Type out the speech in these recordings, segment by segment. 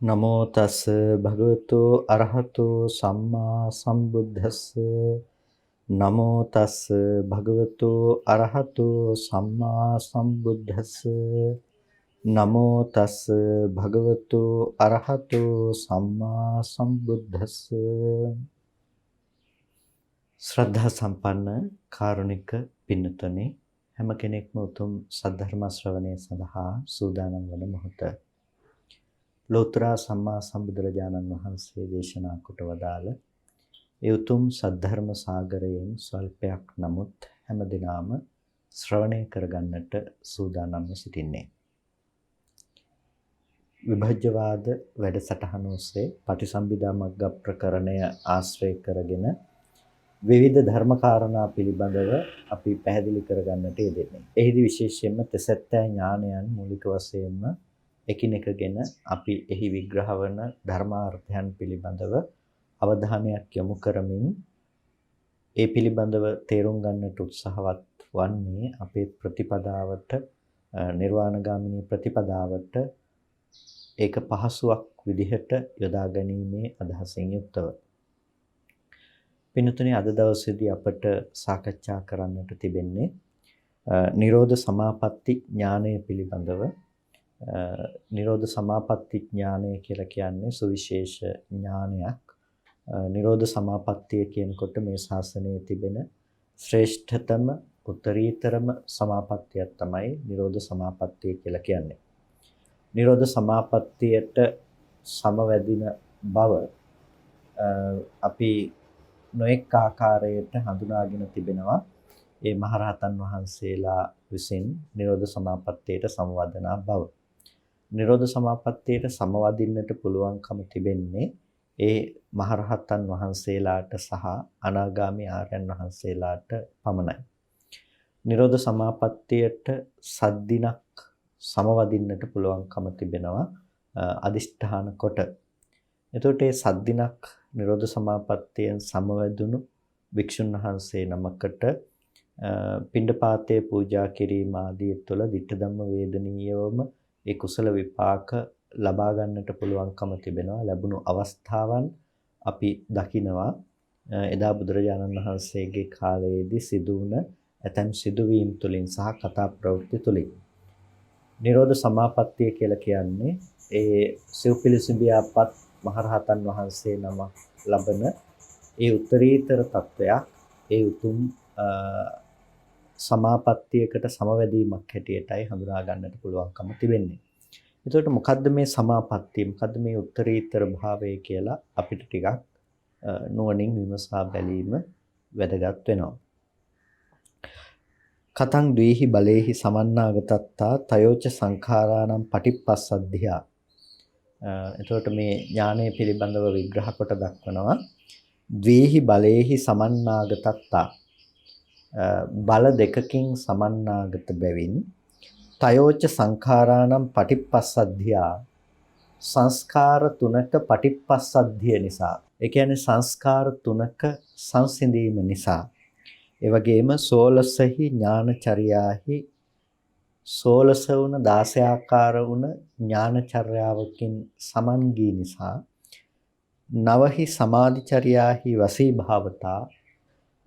නමෝ තස් භගවතු අරහතෝ සම්මා සම්බුද්දස්ස නමෝ තස් භගවතු අරහතෝ සම්මා සම්බුද්දස්ස නමෝ තස් භගවතු අරහතෝ සම්මා සම්බුද්දස්ස ශ්‍රද්ධා සම්පන්න කාරුණික පින්නතුනි හැම කෙනෙක්ම උතුම් සද්ධර්ම ශ්‍රවණය සඳහා සූදානම් වන මොහොත ලෝතර සම්මා සම්බුදුරජාණන් වහන්සේ දේශනා කොට වදාළ ඒ උතුම් සද්ධර්ම සාගරයෙන් ස්වල්පයක් නමුත් හැමදිනාම ශ්‍රවණය කරගන්නට සූදානම්ව සිටින්නේ. විභජ්‍යවාද වැඩසටහන ඔස්සේ පටිසම්භිදා මග්ග ප්‍රකරණය ආශ්‍රය කරගෙන විවිධ ධර්මකාරණා පිළිබඳව අපි පැහැදිලි කරගන්නට යෙදෙන්නේ. එහිදී විශේෂයෙන්ම තෙසැත්තෑ ඥානයන් මූලික වශයෙන්ම එකිනෙකගෙන අපි එහි විග්‍රහ වන ධර්මාර්ථයන් පිළිබඳව අවධානයක් යොමු කරමින් ඒ පිළිබඳව තේරුම් ගන්නට උත්සාහවත් වන්නේ අපේ ප්‍රතිපදාවට නිර්වාණගාමිනී ප්‍රතිපදාවට ඒක පහසුවක් විදිහට යොදා ගැනීමේ අදහසින් යුක්තව. පින්තුනි අද දවසේදී අපට සාකච්ඡා කරන්නට තිබෙන්නේ නිරෝධ සමාපatti ඥානය පිළිබඳව. නිරෝධ සමාපatti ඥානය කියලා කියන්නේ සුවිශේෂ ඥානයක්. නිරෝධ සමාපත්තිය කියනකොට මේ ශාසනයේ තිබෙන ශ්‍රේෂ්ඨතම උත්තරීතරම සමාපත්තියක් තමයි නිරෝධ සමාපත්තිය කියලා කියන්නේ. නිරෝධ සමාපත්තියට සමවැදින බව අපි නොඑක ආකාරයට හඳුනාගෙන තිබෙනවා. ඒ මහරහතන් වහන්සේලා විසින් නිරෝධ සමාපත්තියට සමවදනා බව. නිරෝධ සමාපත්තියට සමවදින්නට පුළුවන්කම තිබෙන්නේ ඒ මහරහතන් වහන්සේලාට සහ අනාගාමී ආර්යයන් වහන්සේලාට පමණයි. නිරෝධ සමාපත්තියට සද්දිනක් සමවදින්නට පුළුවන්කම තිබෙනවා අදිෂ්ඨාන කොට. එතකොට මේ සද්දිනක් නිරෝධ සමාපත්තියෙන් සමවැදුණු භික්ෂුන් වහන්සේ නමකට පිණ්ඩපාතයේ පූජා කිරීම ආදී තුළ ditta ධම්ම වේදනීයවම ඒ කුසල විපාක ලබා ගන්නට පුළුවන්කම තිබෙනවා. ලැබුණු අවස්ථාවන් අපි දකිනවා. එදා බුදුරජාණන් වහන්සේගේ කාලයේදී සිදු වුණ ඇතැම් සිදුවීම් තුළින් සහ කතා ප්‍රවෘත්ති තුළින් නිරෝධ සමාපත්තිය කියලා කියන්නේ ඒ සිව්පිලිසිඹියාපත් මහරහතන් වහන්සේ නම ලබන ඒ උත්තරීතර තත්වයක්, ඒ උතුම් සමාපත්තියකට සමවැදීමක් හැටියටයි හඳුනා ගන්නට පුළුවන්කම තිබෙන්නේ. එතකොට මොකද්ද මේ සමාපත්තිය? මොකද්ද මේ උත්තරීතර භාවය කියලා අපිට ටිකක් නුවණින් විමසා බැලීම වැදගත් වෙනවා. කතං ද්වේහි බලේහි සමන්නාගතත්තා තයෝච සංඛාරාණං පටිප්පස්සද්ධියා. එතකොට මේ ඥානය පිළිබඳව විග්‍රහ කොට දක්වනවා. ද්වේහි බලේහි සමන්නාගතත්තා බල දෙකකින් සමන්නාගත බැවින් තයෝච සංඛාරාණං පටිප්පස්සද්ධියා සංස්කාර තුනක පටිප්පස්සද්ධිය නිසා, ඒ කියන්නේ සංස්කාර තුනක සංසිඳීම නිසා, ඒ වගේම 16හි ඥානචර්යාහි 16 වුණ 16 ආකාර වුණ ඥානචර්යාවකින් සමන් ගී නිසා, නවහි සමාධිචර්යාහි වසී භාවතා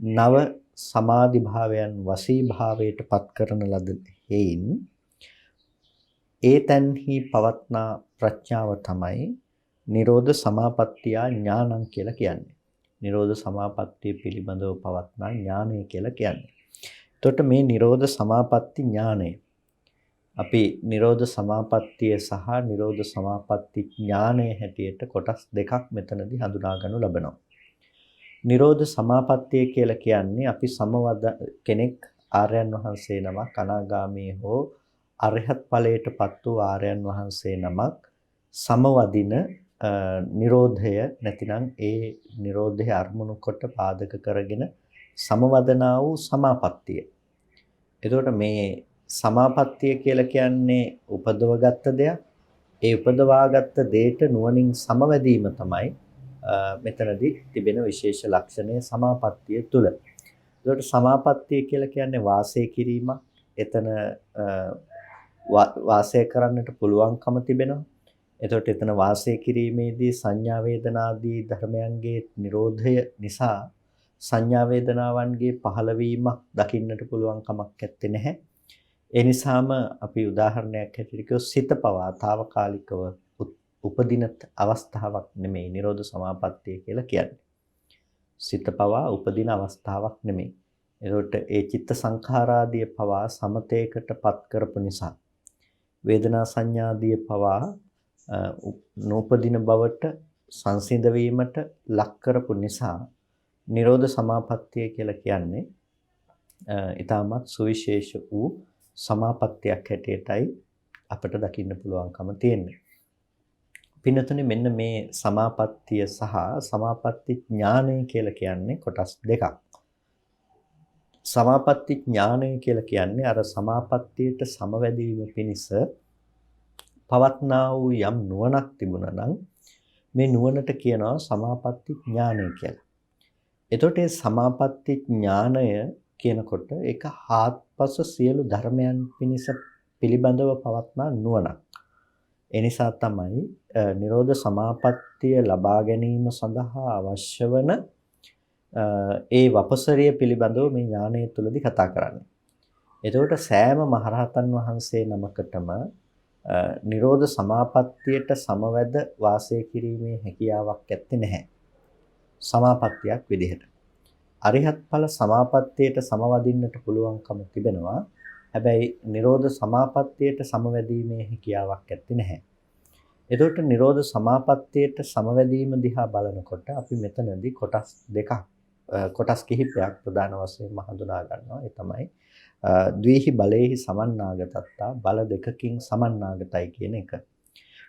නව සමාධි භාවයන් වසී භාවයට පත් කරන ලද හේයින් ඒ තන්හි පවත්නා ප්‍රඥාව තමයි නිරෝධ සමාපත්තිය ඥානං කියලා කියන්නේ. නිරෝධ සමාපත්තිය පිළිබඳව පවත්නා ඥානය කියලා කියන්නේ. එතකොට මේ නිරෝධ සමාපatti ඥානය අපි නිරෝධ සමාපත්තිය සහ නිරෝධ සමාපatti ඥානය හැටියට කොටස් දෙකක් මෙතනදී හඳුනා ගන්නු ලබනවා. නිරෝධ සමාපත්තිය කියලා කියන්නේ අපි සමවද කෙනෙක් ආර්යයන් වහන්සේ නමක් අනාගාමී හෝ අරහත් ඵලයටපත් වූ ආර්යයන් වහන්සේ නමක් සමවදින නිරෝධය නැතිනම් ඒ නිරෝධය අරමුණු කොට පාදක කරගෙන සමවදනා වූ සමාපත්තිය. එතකොට මේ සමාපත්තිය කියලා කියන්නේ උපදවගත්ත දෙයක්. ඒ උපදවාගත්ත දෙයට නුවණින් සමවැදීම තමයි මෙතනදී තිබෙන විශේෂ ලක්ෂණය සමාපත්තිය තුල. ඒකට සමාපත්තිය කියලා කියන්නේ වාසය කිරීමක්. එතන වාසය කරන්නට පුළුවන්කම තිබෙනවා. එතකොට එතන වාසය කිරීමේදී සංඥා වේදනාදී ධර්මයන්ගේ නිරෝධය නිසා සංඥා වේදනාවන්ගේ පහළවීමක් දකින්නට පුළුවන් කමක් නැත්තේ නැහැ. ඒ නිසාම අපි උදාහරණයක් හැටියට සිත පවා తాවකාලිකව උපදින අවස්ථාවක් නෙමෙයි නිරෝධ සමාපත්තිය කියලා කියන්නේ. සිත පවා උපදින අවස්ථාවක් නෙමෙයි. ඒකට ඒ චිත්ත සංඛාරාදිය පවා සමතේකටපත් කරපු නිසා වේදනා සංඥාදිය පවා නූපදින බවට සංසිඳ වීමට ලක් කරපු නිසා නිරෝධ සමාපත්තිය කියලා කියන්නේ ඊටමත් සුවිශේෂ වූ සමාපත්තියක් හැටියටයි අපිට දකින්න පුළුවන්කම තියෙන්නේ. පින්නතුනේ මෙන්න මේ සමාපත්තිය සහ සමාපatti ඥානය කියලා කියන්නේ කොටස් දෙකක්. සමාපatti ඥානය කියලා කියන්නේ අර සමාපත්තියට සමවැදීම පිණිස පවත්නා වූ යම් නුවණක් තිබුණා නම් මේ නුවණට කියනවා සමාපatti ඥානය කියලා. එතකොට මේ සමාපatti ඥානය කියනකොට ඒක හාත්පස සියලු ධර්මයන් පිණිස පිළිබඳව පවත්නා නුවණක්. ඒ නිසා තමයි නිරෝධ සමාපත්තිය ලබා ගැනීම සඳහා අවශ්‍ය වන ඒ වපසරිය පිළිබඳව මේ ඥානය තුළදී කතා කරන්නේ. එතකොට සෑම මහරහතන් වහන්සේ නමකටම නිරෝධ සමාපත්තියට සමවැද වාසය කිරීමේ හැකියාවක් ඇත්තේ නැහැ. සමාපත්තියක් විදිහට. අරිහත් ඵල සමාපත්තියට සමවදින්නට පුළුවන්කම තිබෙනවා. හැබැයි නිරෝධ සමාපත්තියට සමවැදීමේ හැකියාවක් ඇත්තේ නැහැ. එතකොට නිරෝධ සමාපත්තියට සමවැදීම දිහා බලනකොට අපි මෙතනදී කොටස් කිහිපයක් ප්‍රධාන වශයෙන් හඳුනා ගන්නවා. ඒ තමයි ද්වේහි බලේහි සමන්නාගතත්තා බල දෙකකින් සමන්නාගතයි කියන එක.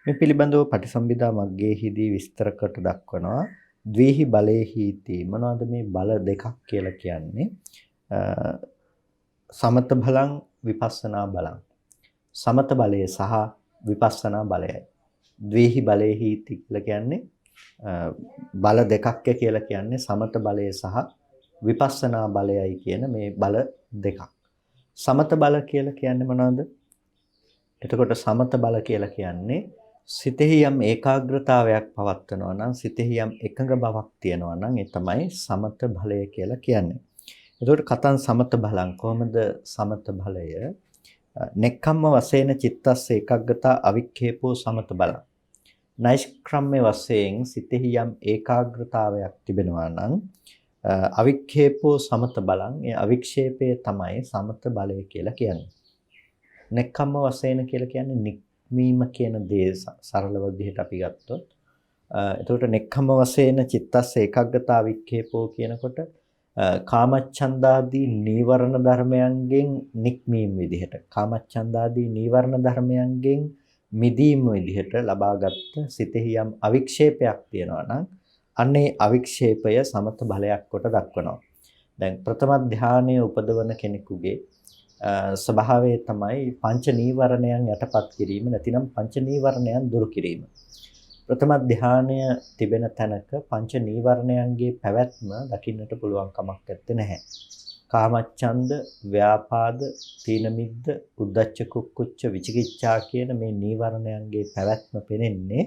මේ පිළිබඳව පටිසම්භිදා මග්ගයේදී විස්තර කොට දක්වනවා. ද්වේහි බලේහීති මොනවද මේ බල දෙකක් කියලා කියන්නේ? සමත බලං විපස්සනා බලං. සමත බලය සහ විපස්සනා බලයයි. ද්වේහි බලේහීති කියලා කියන්නේ බල දෙකක් කියලා කියන්නේ සමත බලය සහ විපස්සනා බලයයි කියන මේ බල දෙකක්. සමත බල කියලා කියන්නේ මොනවද? එතකොට සමත බල කියලා කියන්නේ සිතෙහි යම් ඒකාග්‍රතාවයක් පවත්වනවා නම් සිතෙහි යම් එකඟ බවක් තියෙනවා නම් ඒ තමයි සමත බලය කියලා කියන්නේ. එතකොට කතං සමත බලං කොහොමද සමත බලය? නෙක්ඛම්ම වශයෙන් චිත්තස්ස ඒකාග්‍රතා අවික්ඛේපෝ සමත බලං. නෛෂ්ක්‍රම්‍ය වශයෙන් සිතෙහි යම් ඒකාග්‍රතාවයක් තිබෙනවා නම් අවික්ඛේපෝ සමත බලං ඒ අවික්ෂේපය තමයි සමත බලය කියලා කියන්නේ. නෙක්ඛම්ම වශයෙන් කියලා කියන්නේ නික්මීම කියන දේ සරල විදිහට අපි ගත්තොත් එතකොට නෙක්ඛම්ම වශයෙන් චිත්තස්ස ඒකාග්‍රතා වික්ඛේපෝ කියනකොට කාමච්ඡන්දාදී නීවරණ ධර්මයන්ගෙන් නික්මීම විදිහට කාමච්ඡන්දාදී නීවරණ ධර්මයන්ගෙන් මිදීම විදිහට ලබාගත් සිතෙහි යම් අවික්ෂේපයක් තියෙනවා නම් අන්නේ අවික්ෂේපය සමත බලයක් කොට දක්වනවා. දැන් ප්‍රථම ධානයේ උපදවන කෙනෙකුගේ ස්වභාවය තමයි පංච නීවරණයන් යටපත් කිරීම නැතිනම් පංච නීවරණයන් දුරු කිරීම. ප්‍රථම ධානය තිබෙන තැනක පංච නීවරණයන්ගේ පැවැත්ම දකින්නට පුළුවන් කමක් නැත්තේ නැහැ. කාමච්ඡන්ද, ව්‍යාපාද, තීන මිද්ද, උද්ධච්ච කුක්කුච්ච විචිකිච්ඡා කියන මේ නීවරණයන්ගේ පැවැත්ම පෙනෙන්නේ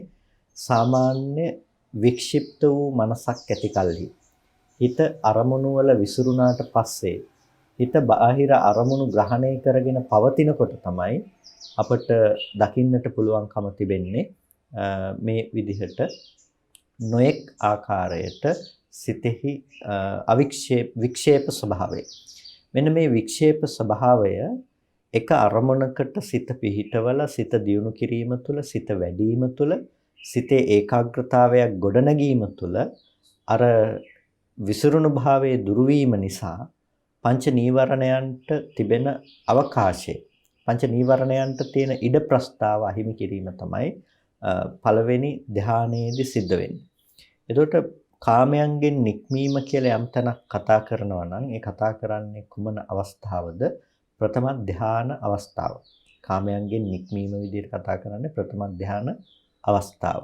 සාමාන්‍ය වික්ෂිප්ත වූ මනසක් ඇති කලෙහි. හිත අරමුණු වල විසිරුණාට පස්සේ හිත බාහිර අරමුණු ග්‍රහණය කරගෙන පවතිනකොට තමයි අපට දකින්නට පුළුවන්කම තිබෙන්නේ මේ විදිහට නොඑක් ආකාරයට සිතෙහි වික්ෂේප ස්වභාවය. මෙන්න මේ වික්ෂේප ස්වභාවය එක අරමුණකට සිත පිහිටවල සිත දියුණු කිරීම තුළ සිත වැඩිම තුළ සිතේ ඒකාග්‍රතාවයක් ගොඩනැගීම තුළ අර විසිරුණු භාවයේ දුරු වීම නිසා පංච නීවරණයන්ට තිබෙන අවකාශය පංච නීවරණයන්ට තියෙන ඉඩ ප්‍රස්තාව අහිමි කිරීම තමයි පළවෙනි ධානයේදී සිද්ධ වෙන්නේ. එතකොට කාමයන්ගෙන් නික්මීම කියලා යම් තැනක් කතා කරනවා නම් ඒ කතා කරන්නේ කුමන අවස්ථාවද? ප්‍රථම ධාන අවස්ථාව. කාමයන්ගෙන් නික්මීම විදිහට කතා කරන්නේ ප්‍රථම ධාන අවස්ථාව.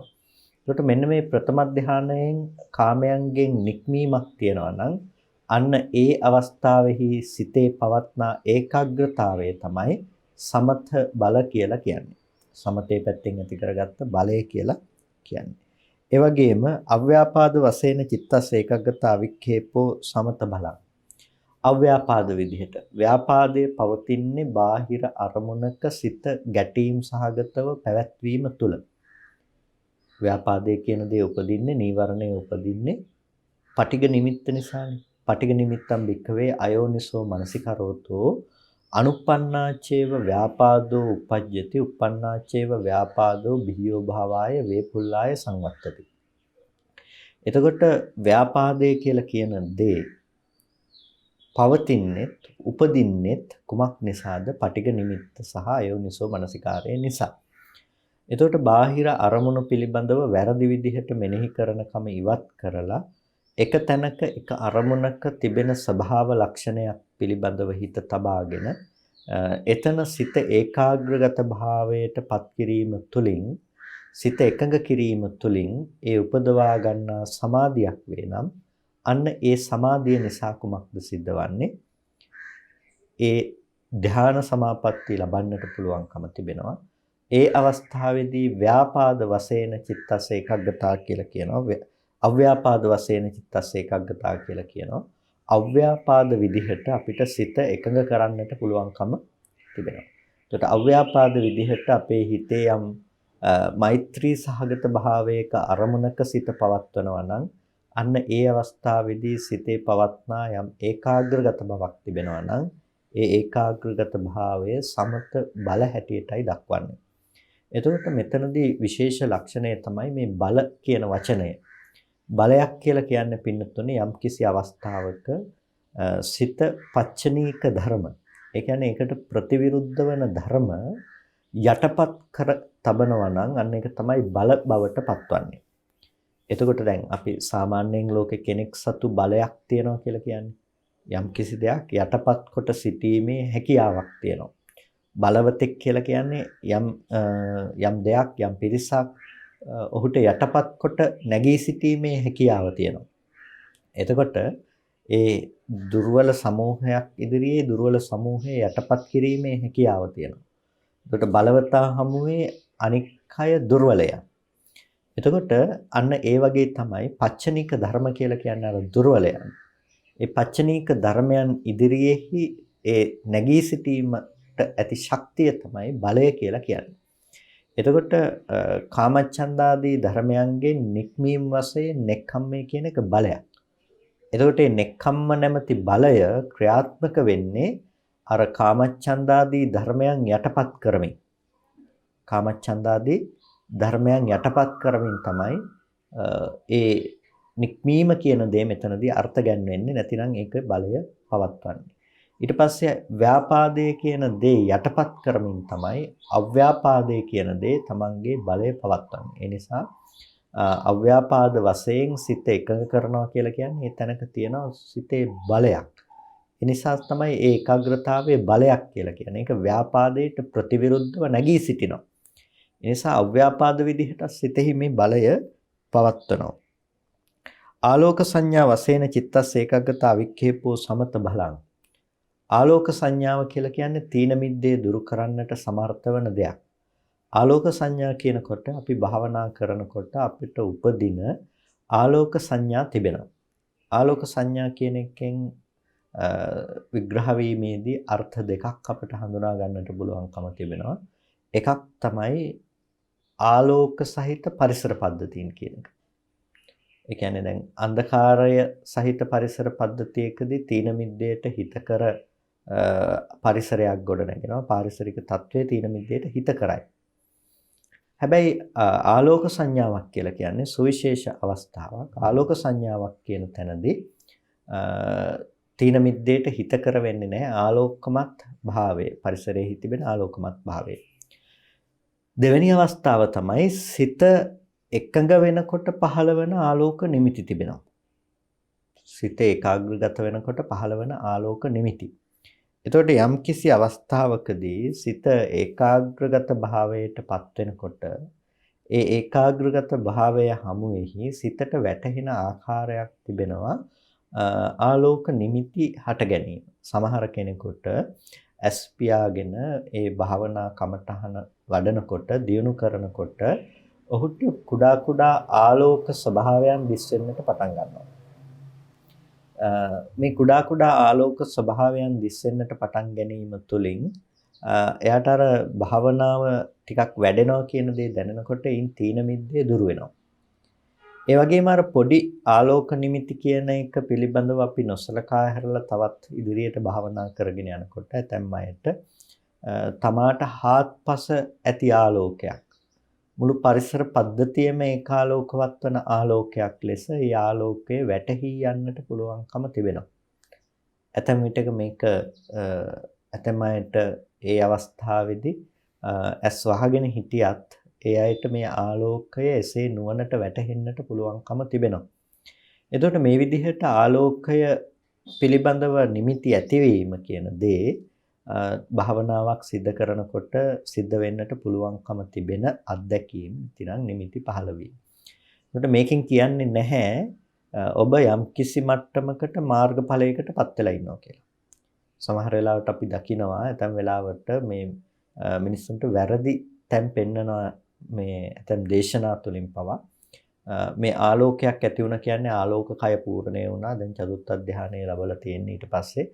එතකොට මෙන්න මේ ප්‍රථම ධානයෙන් කාමයන්ගෙන් නික්මීමක් තියෙනවා නම් අන්න ඒ අවස්ථාවෙහි සිතේ පවත්නා ඒකාග්‍රතාවය තමයි සමත බල කියලා කියන්නේ. සමතේ පැත්තෙන් ඇති කරගත්ත බලය කියලා කියන්නේ. ඒ වගේම අව්‍යාපාද වශයෙන් චිත්තස්ස ඒකග්ගතා වික්ඛේපෝ සමත බලං. අව්‍යාපාද විදිහට ව්‍යාපාදයේ පවතින්නේ බාහිර අරමුණක සිත ගැටීම් සහගතව පැවැත්වීම තුල. ව්‍යාපාදයේ කියන දේ උපදින්නේ නීවරණය උපදින්නේ පටිඝ නිමිත්ත නිසානේ. පටිඝ නිමිත්තම් භික්ඛවේ අයෝනිසෝ මනසිකරෝතෝ අනුප්පන්නාචේව ව්‍යාපාදෝ උපජ්ජති උප්පන්නාචේව ව්‍යාපාදෝ බිහියෝ භාවාය වේපුල්ලාය සංවත්තති. එතකොට ව්‍යාපාදය කියලා කියන දේ පවතින්නේත් උපදින්නේත් කුමක් නිසාද? පටිඝ නිමිත්ත සහ අයෝනිසෝ මනසිකාරය නිසා. එතකොට බාහිර අරමුණු පිළිබඳව වැරදි විදිහට මෙනෙහි කරන කම ඉවත් කරලා එක තැනක එක අරමුණක තිබෙන ස්වභාව ලක්ෂණයක් පිළිබඳව හිත තබාගෙන එතන සිත ඒකාග්‍රගත භාවයට පත් කිරීම තුළින් සිත එකඟ කිරීම තුළින් ඒ උපදවා ගන්නා සමාධියක් වේ නම් අන්න ඒ සමාධිය නිසා කුමක්ද සිද්ධවන්නේ? ඒ ධ්‍යාන සමාපatti ලබන්නට පුළුවන්කම තිබෙනවා. ඒ අවස්ථාවේදී ව්‍යාපාද වශයෙන් චිත්තස්ස ඒකග්ගතා කියලා කියනවා. අව්‍යාපාද වශයෙන් චිත්තස්ස ඒකග්ගතා කියලා කියනවා. අව්‍යාපාද විදිහට අපිට සිත එකඟ කරන්නට පුළුවන්කම තිබෙනවා. ඒකට අව්‍යාපාද විදිහට අපේ හිතේ යම් මෛත්‍රී සහගත භාවයක අරමුණක සිත පවත්වනවා නම් අන්න ඒ අවස්ථාවේදී සිතේ පවත්නා යම් ඒකාග්‍රගත බවක් තිබෙනවා නම් ඒ ඒකාග්‍රගත භාවය සමත බල හැටියටයි දක්වන්නේ. එතකොට මෙතනදී විශේෂ ලක්ෂණය තමයි මේ බල කියන වචනය. බලයක් කියලා කියන්නේ පින්නතුනේ යම් කිසි අවස්ථාවක සිත පච්චනීක ධර්ම. ඒ කියන්නේ ඒකට ප්‍රතිවිරුද්ධ වන ධර්ම යටපත් කර තබනවා නම් අන්න ඒක තමයි බල බවට පත්වන්නේ. එතකොට දැන් අපි සාමාන්‍යයෙන් ලෝකේ කෙනෙක් සතු බලයක් තියනවා කියලා කියන්නේ යම් කිසි දෙයක් යටපත් කොට සිටීමේ හැකියාවක් තියෙනවා. බලවතෙක් කියලා කියන්නේ යම් දෙයක් යම් පිරිසක් ඔහුට යටපත් කොට නැගී සිටීමේ හැකියාව තියෙනවා. එතකොට ඒ දුර්වල සමූහයක් ඉදිරියේ දුර්වල සමූහය යටපත් කිරීමේ හැකියාව තියෙනවා. එතකොට බලවතා හමුවේ අනික් අය දුර්වලයන්. එතකොට අන්න ඒ වගේ තමයි පච්චනික ධර්ම කියලා කියන්නේ අර දුර්වලයන්. ඒ පච්චනීක ධර්මයන් ඉදිරියේහි ඒ නැගී සිටීමට ඇති ශක්තිය තමයි බලය කියලා කියන්නේ. එතකොට කාමච්ඡන්දාදී ධර්මයන්ගෙන් නික්මීම වශයෙන් නෙක්ඛම්මය කියන එක බලයක්. එතකොට මේ නෙක්ඛම්ම නැමැති බලය ක්‍රියාත්මක වෙන්නේ අර කාමච්ඡන්දාදී ධර්මයන් යටපත් කරමින්. කාමච්ඡන්දාදී ධර්මයන් යටපත් කරමින් තමයි ඒ නික්මීම කියන දේ මෙතනදී අර්ථ ගැන්වෙන්නේ. නැතිනම් ඒක බලය පවත්වන්නේ. ඊට පස්සේ ව්‍යාපාදයේ කියන දේ යටපත් කරමින් තමයි අව්‍යාපාදයේ කියන දේ තමන්ගේ බලය පවත්වන්නේ. ඒ නිසා අව්‍යාපාද වශයෙන් සිත එකඟ කරනවා කියලා කියන්නේ ඒ තැනක තියෙන සිතේ බලයක්. ඒ නිසා තමයි ඒ ඒකාග්‍රතාවයේ බලයක් කියලා කියන්නේ. ඒක ව්‍යාපාදයට ප්‍රතිවිරුද්ධව නැගී සිටිනවා. ඒ නිසා අව්‍යාපාද විදිහට සිතෙහි මේ බලය පවත්වනවා. ආලෝක සංඥා වශයෙන් චිත්තස් ඒකග්ගතා වික්ඛේපෝ සමත බලං. ආලෝක සංඥාව කියලා කියන්නේ තීන මිද්දේ දුරු කරන්නට සමර්ථ වන දෙයක්. ආලෝක සංඥා කියනකොට අපි භාවනා කරනකොට අපිට උපදින ආලෝක සංඥා තිබෙනවා. ආලෝක සංඥා කියන එකෙන් විග්‍රහ වීමේදී අර්ථ දෙකක් අපිට හඳුනා ගන්නට පුළුවන්කම තිබෙනවා. එකක් තමයි ආලෝක සහිත පරිසර පද්ධතීන් කියන එක. ඒ කියන්නේ දැන් අන්ධකාරය සහිත පරිසර පද්ධතියකදී තීන මිද්දේට හිතකර පරිසරයක් ගොඩ නැගෙනවා. පාරිසරික තත්වයේ තීන මිද්දේට හිත කරයි. හැබැයි ආලෝක සංඥාවක් කියලා කියන්නේ සුවිශේෂ අවස්ථාවක්. ආලෝක සංඥාවක් කියන තැනදී තීන මිද්දේට හිත කර වෙන්නේ නැහැ. ආලෝකමත් භාවය පරිසරයේ තිබෙන ආලෝකමත් භාවය. දෙවෙනි අවස්ථාව තමයි සිත එකඟ වෙනකොට පහළ වෙන ආලෝක නිමිති තිබෙනවා. සිත ඒකාග්‍රගත වෙනකොට පහළ වෙන ආලෝක නිමිති. එතකොට යම් කිසි අවස්ථාවකදී සිත ඒකාග්‍රගත භාවයට පත් වෙනකොට ඒ ඒකාග්‍රගත භාවය හමුවේහි සිතට වැටහෙන ආකාරයක් තිබෙනවා ආලෝක නිමිති හට ගැනීම. සමහර කෙනෙකුට ඇස් පියාගෙන ඒ භාවනා කමඨහන වඩනකොට දියුණු කරනකොට ඔහුට කුඩා කුඩා ආලෝක ස්වභාවයන් දිස් වෙන්නට පටන් ගන්නවා. මේ කුඩා කුඩා ආලෝක ස්වභාවයන් දිස් වෙන්නට පටන් ගැනීම තුළින් එයාට අර භාවනාව ටිකක් වැඩෙනවා කියන දේ දැනෙනකොට ඉන් තීන මිද්දේ දුර වෙනවා. ඒ වගේම අර පොඩි ආලෝක නිමිති කියන එක පිළිබඳව අපි නොසලකා හැරලා තවත් ඉදිරියට භාවනා කරගෙන යනකොට ඇතැම් අයට තමාට හාත්පස ඇති ආලෝකයක් මුළු පරිසර පද්ධතියම ඒකාලෝකවත් වන ආලෝකයක් ලෙස ඒ ආලෝකයේ වැටහි යන්නට පුළුවන්කම තිබෙනවා. ඇතැම් විටක මේක ඇතැම් අයට ඒ අවස්ථාවේදී ඇස් වහගෙන හිටියත් ඒ අයට මේ ආලෝකය එසේ නුවණට වැටහෙන්නට පුළුවන්කම තිබෙනවා. එතකොට මේ විදිහට ආලෝකය පිළිබඳව නිමිති ඇතිවීම කියන දේ භාවනාවක් සිද්ධ කරනකොට සිද්ධ වෙන්නට පුළුවන්කම තිබෙන අත්දැකීම් ඉතිනම් නිමිති පහළ වීම. එතකොට මේකෙන් කියන්නේ නැහැ ඔබ යම් කිසි මට්ටමකට මාර්ගඵලයකටපත් වෙලා ඉන්නවා කියලා. සමහර වෙලාවට අපි දකිනවා ඇතැම් වෙලාවට මේ මිනිස්සුන්ට වැරදි තැන් පෙන්නනවා මේ ඇතැම් දේශනා තුලින් පවා මේ ආලෝකයක් ඇති වුණා කියන්නේ ආලෝක කය පූර්ණේ වුණා. දැන් චතුත්ථ ධානය ලැබලා තියෙන ඊට පස්සේ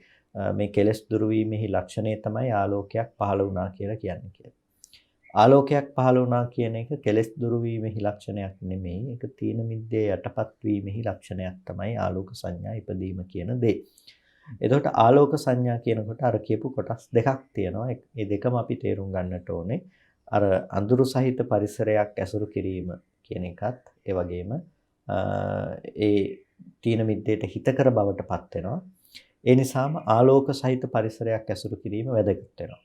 මේ කෙලෙස් දුරු වීමෙහි ලක්ෂණය තමයි ආලෝකයක් පහළ වුණා කියලා කියන්නේ කියලා. ආලෝකයක් පහළ වුණා කියන එක කෙලෙස් දුරු වීමෙහි ලක්ෂණයක් නෙමෙයි. ඒක තීන මිද්දේ යටපත් වීමෙහි ලක්ෂණයක් තමයි ආලෝක සංඥා ඉපදීම කියන දේ. එතකොට ආලෝක සංඥා කියනකොට අර කියපු කොටස් දෙකක් තියෙනවා. මේ දෙකම අපි තේරුම් ගන්නට ඕනේ. අර අඳුරු සහිත පරිසරයක් ඇසුරු කිරීම කියන එකත් ඒ වගේම ඒ තීන මිද්දේට හිතකර බවටපත් වෙනවා. ඒ නිසාම ආලෝක සහිත පරිසරයක් ඇසුරු කිරීම වැදගත් වෙනවා.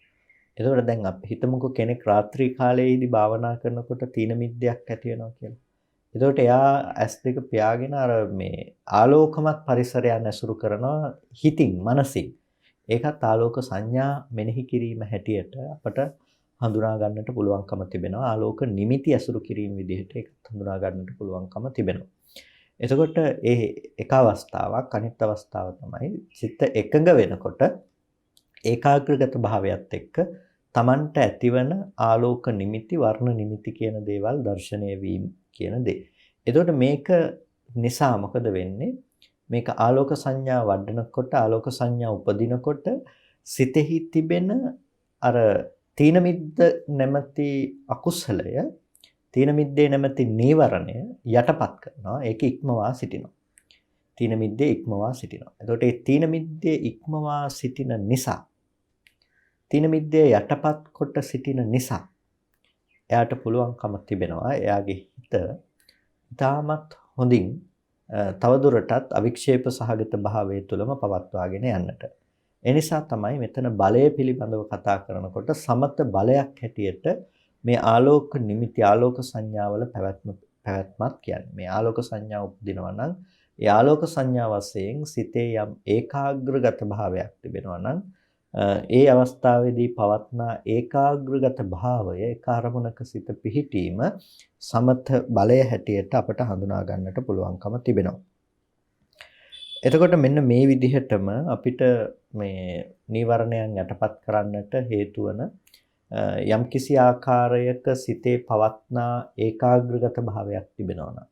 එතකොට දැන් අපි හිතමුකෝ කෙනෙක් රාත්‍රී කාලයේදී භාවනා කරනකොට තීන මිද්දයක් ඇති වෙනවා කියලා. එතකොට එයා S2 පියාගෙන අර මේ ආලෝකමත් පරිසරයන් ඇසුරු කරනවා හිතින් මනසින්. ඒකත් ආලෝක සංඥා මෙනෙහි කිරීම හැටියට අපට හඳුනා ගන්නට පුළුවන්කම තිබෙනවා. ආලෝක නිමිති ඇසුරු කිරීම විදිහට ඒකත් හඳුනා ගන්නට පුළුවන්කම තිබෙනවා. එතකොට ඒ එක අවස්ථාවක් අනිත් අවස්ථාව තමයි සිත එකඟ වෙනකොට ඒකාග්‍රගත භාවයත් එක්ක Tamanට ඇතිවන ආලෝක නිමිති වර්ණ නිමිති කියන දේවල් දැర్శණය වීම කියන දේ. එතකොට මේක නිසා මොකද වෙන්නේ? මේක ආලෝක සංඥා වඩනකොට ආලෝක සංඥා උපදිනකොට සිතෙහි තිබෙන අර තීන මිද්ද නැමැති අකුසලය තීන මිද්දේ නැමැති නීවරණය යටපත් කරනවා. ඒක ඉක්මවා සිටිනවා. තීන මිද්දේ ඉක්මවා සිටිනවා. එතකොට මේ තීන මිද්දේ ඉක්මවා සිටින නිසා තීන මිද්දේ යටපත් කොට සිටින නිසා එයාට පුළුවන්කම තිබෙනවා එයාගේ හිත ඉතාමත් හොඳින් තවදුරටත් අවික්ෂේප සහගත භාවයේ තුලම පවත්වාගෙන යන්නට. ඒ නිසා තමයි මෙතන බලය පිළිබඳව කතා කරනකොට සමත බලයක් හැටියට මේ ආලෝක නිමිති ආලෝක සංඥාවල පැවැත්මක් කියන්නේ. මේ ආලෝක සංඥා උපදිනවා නම් ඒ ආලෝක සංඥා වශයෙන් සිතේ යම් ඒකාග්‍රගත භාවයක් තිබෙනවා නම් ඒ අවස්ථාවේදී පවත්නා ඒකාග්‍රගත භාවය ඒකාරමුණක සිත පිහිටීම සමත බලය හැටියට අපට හඳුනා ගන්නට පුළුවන්කම තිබෙනවා. එතකොට මෙන්න මේ විදිහටම අපිට මේ නීවරණයන් යටපත් කරන්නට හේතු වන යම්කිසි ආකාරයක සිතේ පවත්නා ඒකාග්‍රගත භාවයක් තිබෙනවා නම්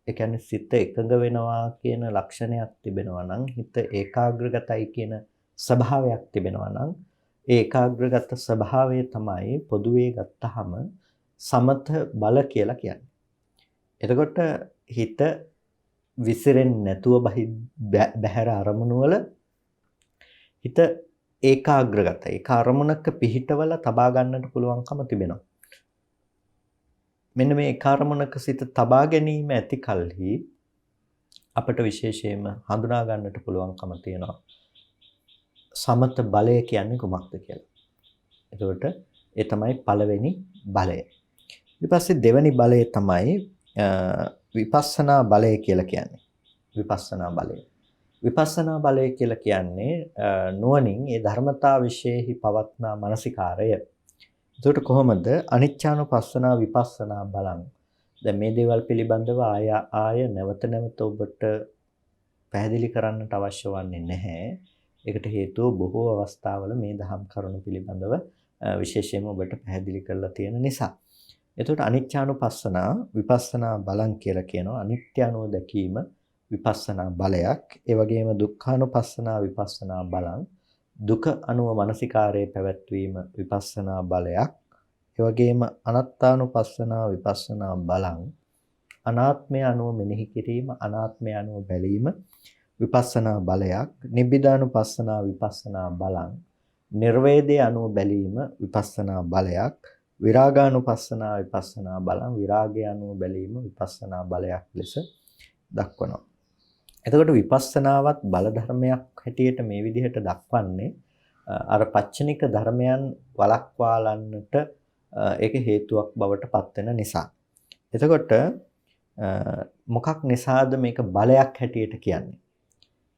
ඒ කියන්නේ සිත එකඟ වෙනවා කියන ලක්ෂණයක් තිබෙනවා නම් හිත ඒකාග්‍රගතයි කියන ස්වභාවයක් තිබෙනවා නම් ඒ ඒකාග්‍රගත ස්වභාවය තමයි පොදුවේ ගත්තහම සමත බල කියලා කියන්නේ. එතකොට හිත විසිරෙන්නේ නැතුව බහැර අරමුණු වල හිත ඒකාග්‍රගත ඒක අරමුණක පිහිටවල තබා ගන්නට පුළුවන්කම තිබෙනවා. මෙන්න මේ ඒක අරමුණක සිත තබා ගැනීම ඇති කලෙහි අපට විශේෂයෙන්ම හඳුනා ගන්නට පුළුවන්කම තියෙනවා. සමත බලය කියන්නේ කුමක්ද කියලා. එතකොට ඒ තමයි පළවෙනි බලය. ඊට පස්සේ දෙවෙනි බලය තමයි විපස්සනා බලය කියලා කියන්නේ. විපස්සනා බලය. විපස්සනා බලය කියලා කියන්නේ නුවණින් ඒ ධර්මතා විශේෂෙහි පවත්නා මානසිකාරය. එතකොට කොහොමද අනිච්චානුපස්සනා විපස්සනා බලං? දැන් මේ දේවල් පිළිබඳව ආය නැවත නැවත ඔබට පැහැදිලි කරන්නට අවශ්‍ය වන්නේ නැහැ. ඒකට හේතුව බොහෝ අවස්ථාවල මේ දහම් කරුණු පිළිබඳව විශේෂයෙන්ම ඔබට පැහැදිලි කරලා තියෙන නිසා. එතකොට අනිච්චානුපස්සනා විපස්සනා බලං කියලා කියනවා. අනිත්‍ය අනුව දැකීම විපස්සනා බලයක්. ඒ වගේම දුක්ඛානුපස්සනා විපස්සනා බලං දුක අනුව මානසිකාරයේ පැවැත්වීම විපස්සනා බලයක්. ඒ වගේම අනාත්තානුපස්සනා විපස්සනා බලං අනාත්මය අනුව මෙනෙහි කිරීම අනාත්මය අනුව බැලීම විපස්සනා බලයක්. නිබ්බිදානුපස්සනා විපස්සනා බලං නිර්වේදය අනුව බැලීම විපස්සනා බලයක්. විරාගානුපස්සනා විපස්සනා බලං විරාගය අනුව බැලීම විපස්සනා බලයක් ලෙස දක්වනවා. එතකොට විපස්සනාවත් බල ධර්මයක් හැටියට මේ විදිහට දක්වන්නේ අර පච්චනික ධර්මයන් වළක්වාලන්නට ඒක හේතුවක් බවට පත් වෙන නිසා. එතකොට මොකක් නිසාද මේක බලයක් හැටියට කියන්නේ?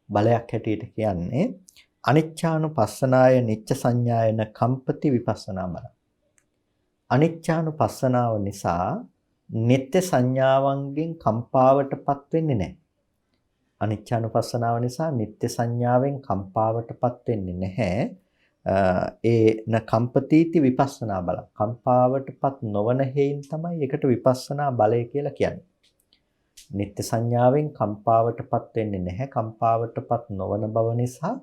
බලයක් හැටියට කියන්නේ අනිච්චානුපස්සනාය නිච්ච සංඥායන කම්පති විපස්සනා බල. අනිච්චානුපස්සනාව නිසා නිත්‍ය සංඥාවන්ගෙන් කම්පාවටපත් වෙන්නේ නැහැ. අනිච්චානුපස්සනාව නිසා නිත්‍ය සංඥාවෙන් කම්පාවටපත් වෙන්නේ නැහැ. න කම්පතිති විපස්සනා බල. කම්පාවටපත් නොවන හේයින් තමයි ඒකට විපස්සනා බලය කියලා කියන්නේ. නිත්‍ය සංඥාවෙන් කම්පාවටපත් වෙන්නේ නැහැ. කම්පාවටපත් නොවන බව නිසා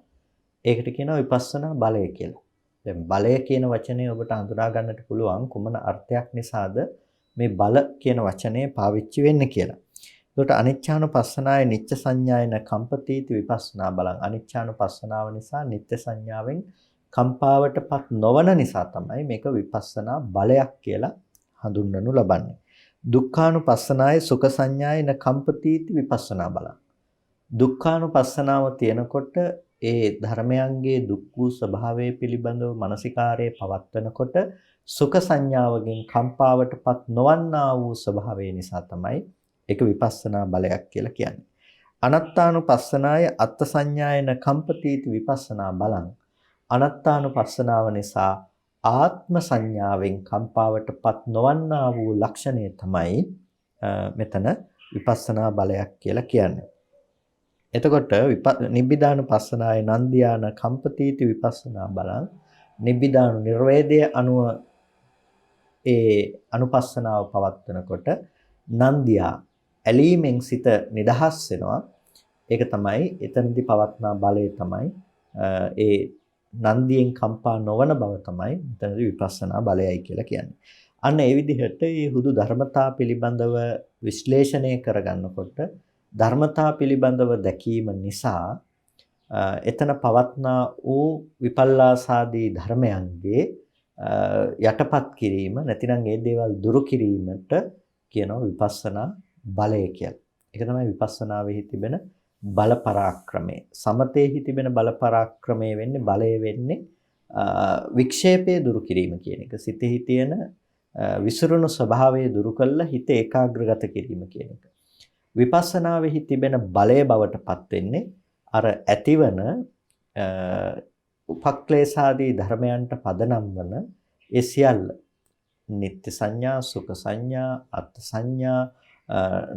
ඒකට කියනවා විපස්සනා බලය කියලා. දැන් බලය කියන වචනේ ඔබට හඳුනා ගන්නට පුළුවන් කුමන අර්ථයක් නිසාද මේ බල කියන වචනේ පාවිච්චි වෙන්නේ කියලා. ඒකට අනිච්චානුපස්සනාය නිච්ච සංඥායන කම්පතිති විපස්සනා බලං. අනිච්චානුපස්සනාව නිසා නිත්‍ය සංඥාවෙන් කම්පාවටපත් නොවන නිසා තමයි මේක විපස්සනා බලයක් කියලා හඳුන්වනු ලබන්නේ. දුක්ඛානුපස්සනාය සුඛ සංඥායන කම්පතිති විපස්සනා බලං. දුක්ඛානුපස්සනාව තියෙනකොට ඒ ධර්මයන්ගේ දුක් වූ ස්වභාවය පිළිබඳව මානසිකාරයේ පවත්වනකොට සුඛ සංඥාවකින් කම්පාවටපත් නොවන්නා වූ ස්වභාවය නිසා තමයි ඒක විපස්සනා බලයක් කියලා කියන්නේ. අනත්තානුපස්සනාය අත්ථ සංඥායන කම්පතිති විපස්සනා බලං. අනත්තානුපස්සනාව නිසා ආත්ම සංඥාවෙන් කම්පාවටපත් නොවන්නා වූ ලක්ෂණය තමයි මෙතන විපස්සනා බලයක් කියලා කියන්නේ. එතකොට නිබ්බිදානුපස්සනාය නන්දියාන කම්පතිති විපස්සනා බලං. නිබ්බිදානු නිර්වේදය අනුව ඒ අනුපස්සනාව පවත්වනකොට නන්දියා ඇලීමෙන් සිත නිදහස් වෙනවා. ඒක තමයි එතනදී පවත්නා බලය තමයි ඒ නන්දියෙන් කම්පා නොවන බව තමයි එතනදී විපස්සනා බලයයි කියලා කියන්නේ. අන්න ඒ විදිහට මේ හුදු ධර්මතා පිළිබඳව විශ්ලේෂණය කරගන්නකොට ධර්මතා පිළිබඳව දැකීම නිසා එතන පවත්නා වූ විපල්ලාසාදී ධර්මයන්ගේ යටපත් කිරීම නැතිනම් ඒ දේවල් දුරු කිරීමට කියනවා විපස්සනා බලය කියලා. ඒක තමයි විපස්සනාවේහි තිබෙන බල පරාක්‍රමය. සමතේහි තිබෙන බල පරාක්‍රමය වෙන්නේ බලය වෙන්නේ වික්ෂේපය දුරු කිරීම කියන එක. සිතෙහි තියෙන විසිරුණු ස්වභාවය දුරු කළා හිත ඒකාග්‍රගත කිරීම කියන එක. විපස්සනාවේහි තිබෙන බලය බවට පත් වෙන්නේ අර ඇතිවන උපක්ලේශාදී ධර්මයන්ට පදනම් වන ඒ සියල්ල නිත්‍ය සංඥා සුඛ සංඥා අත්ථ සංඥා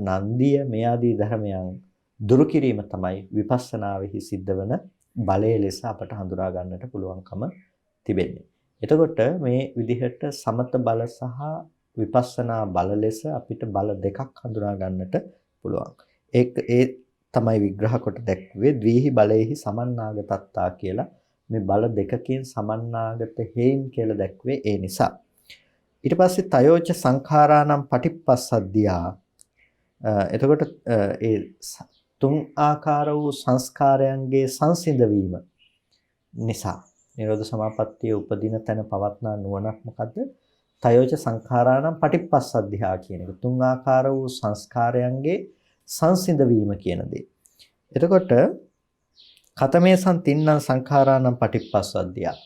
නන්දිය මේ ආදී ධර්මයන් දුරු කිරීම තමයි විපස්සනාවෙහි සිද්ධ වන බලය ලෙස අපට හඳුනා ගන්නට පුළුවන්කම තිබෙන්නේ. එතකොට මේ විදිහට සමත බල සහ විපස්සනා බල ලෙස අපිට බල දෙකක් හඳුනා ගන්නට පුළුවන්. ඒ තමයි විග්‍රහ කොට දැක්වේ ද්විහි බලයේහි සමන්නාගතත්තා කියලා. මේ බල දෙකකින් සමන්නාගත හේයින් කියලා දැක්වේ ඒ නිසා. ඊට පස්සේ තයෝච සංඛාරානම් පටිප්පස්සද්ධියා. එතකොට ඒ තුන් ආකාර වූ සංස්කාරයන්ගේ සංසිඳ වීම නිසා නිරෝධ සමාපත්තිය උපදින තැන පවත්නා නුවණක් මොකද්ද? තයෝච සංඛාරානම් පටිප්පස්සද්ධියා කියන එක. තුන් ආකාර වූ සංස්කාරයන්ගේ සංසිඳ වීම කියන දේ. එතකොට කතමේ සම්තින්නම් සංඛාරානම් පටිප්පස්සද්ධියා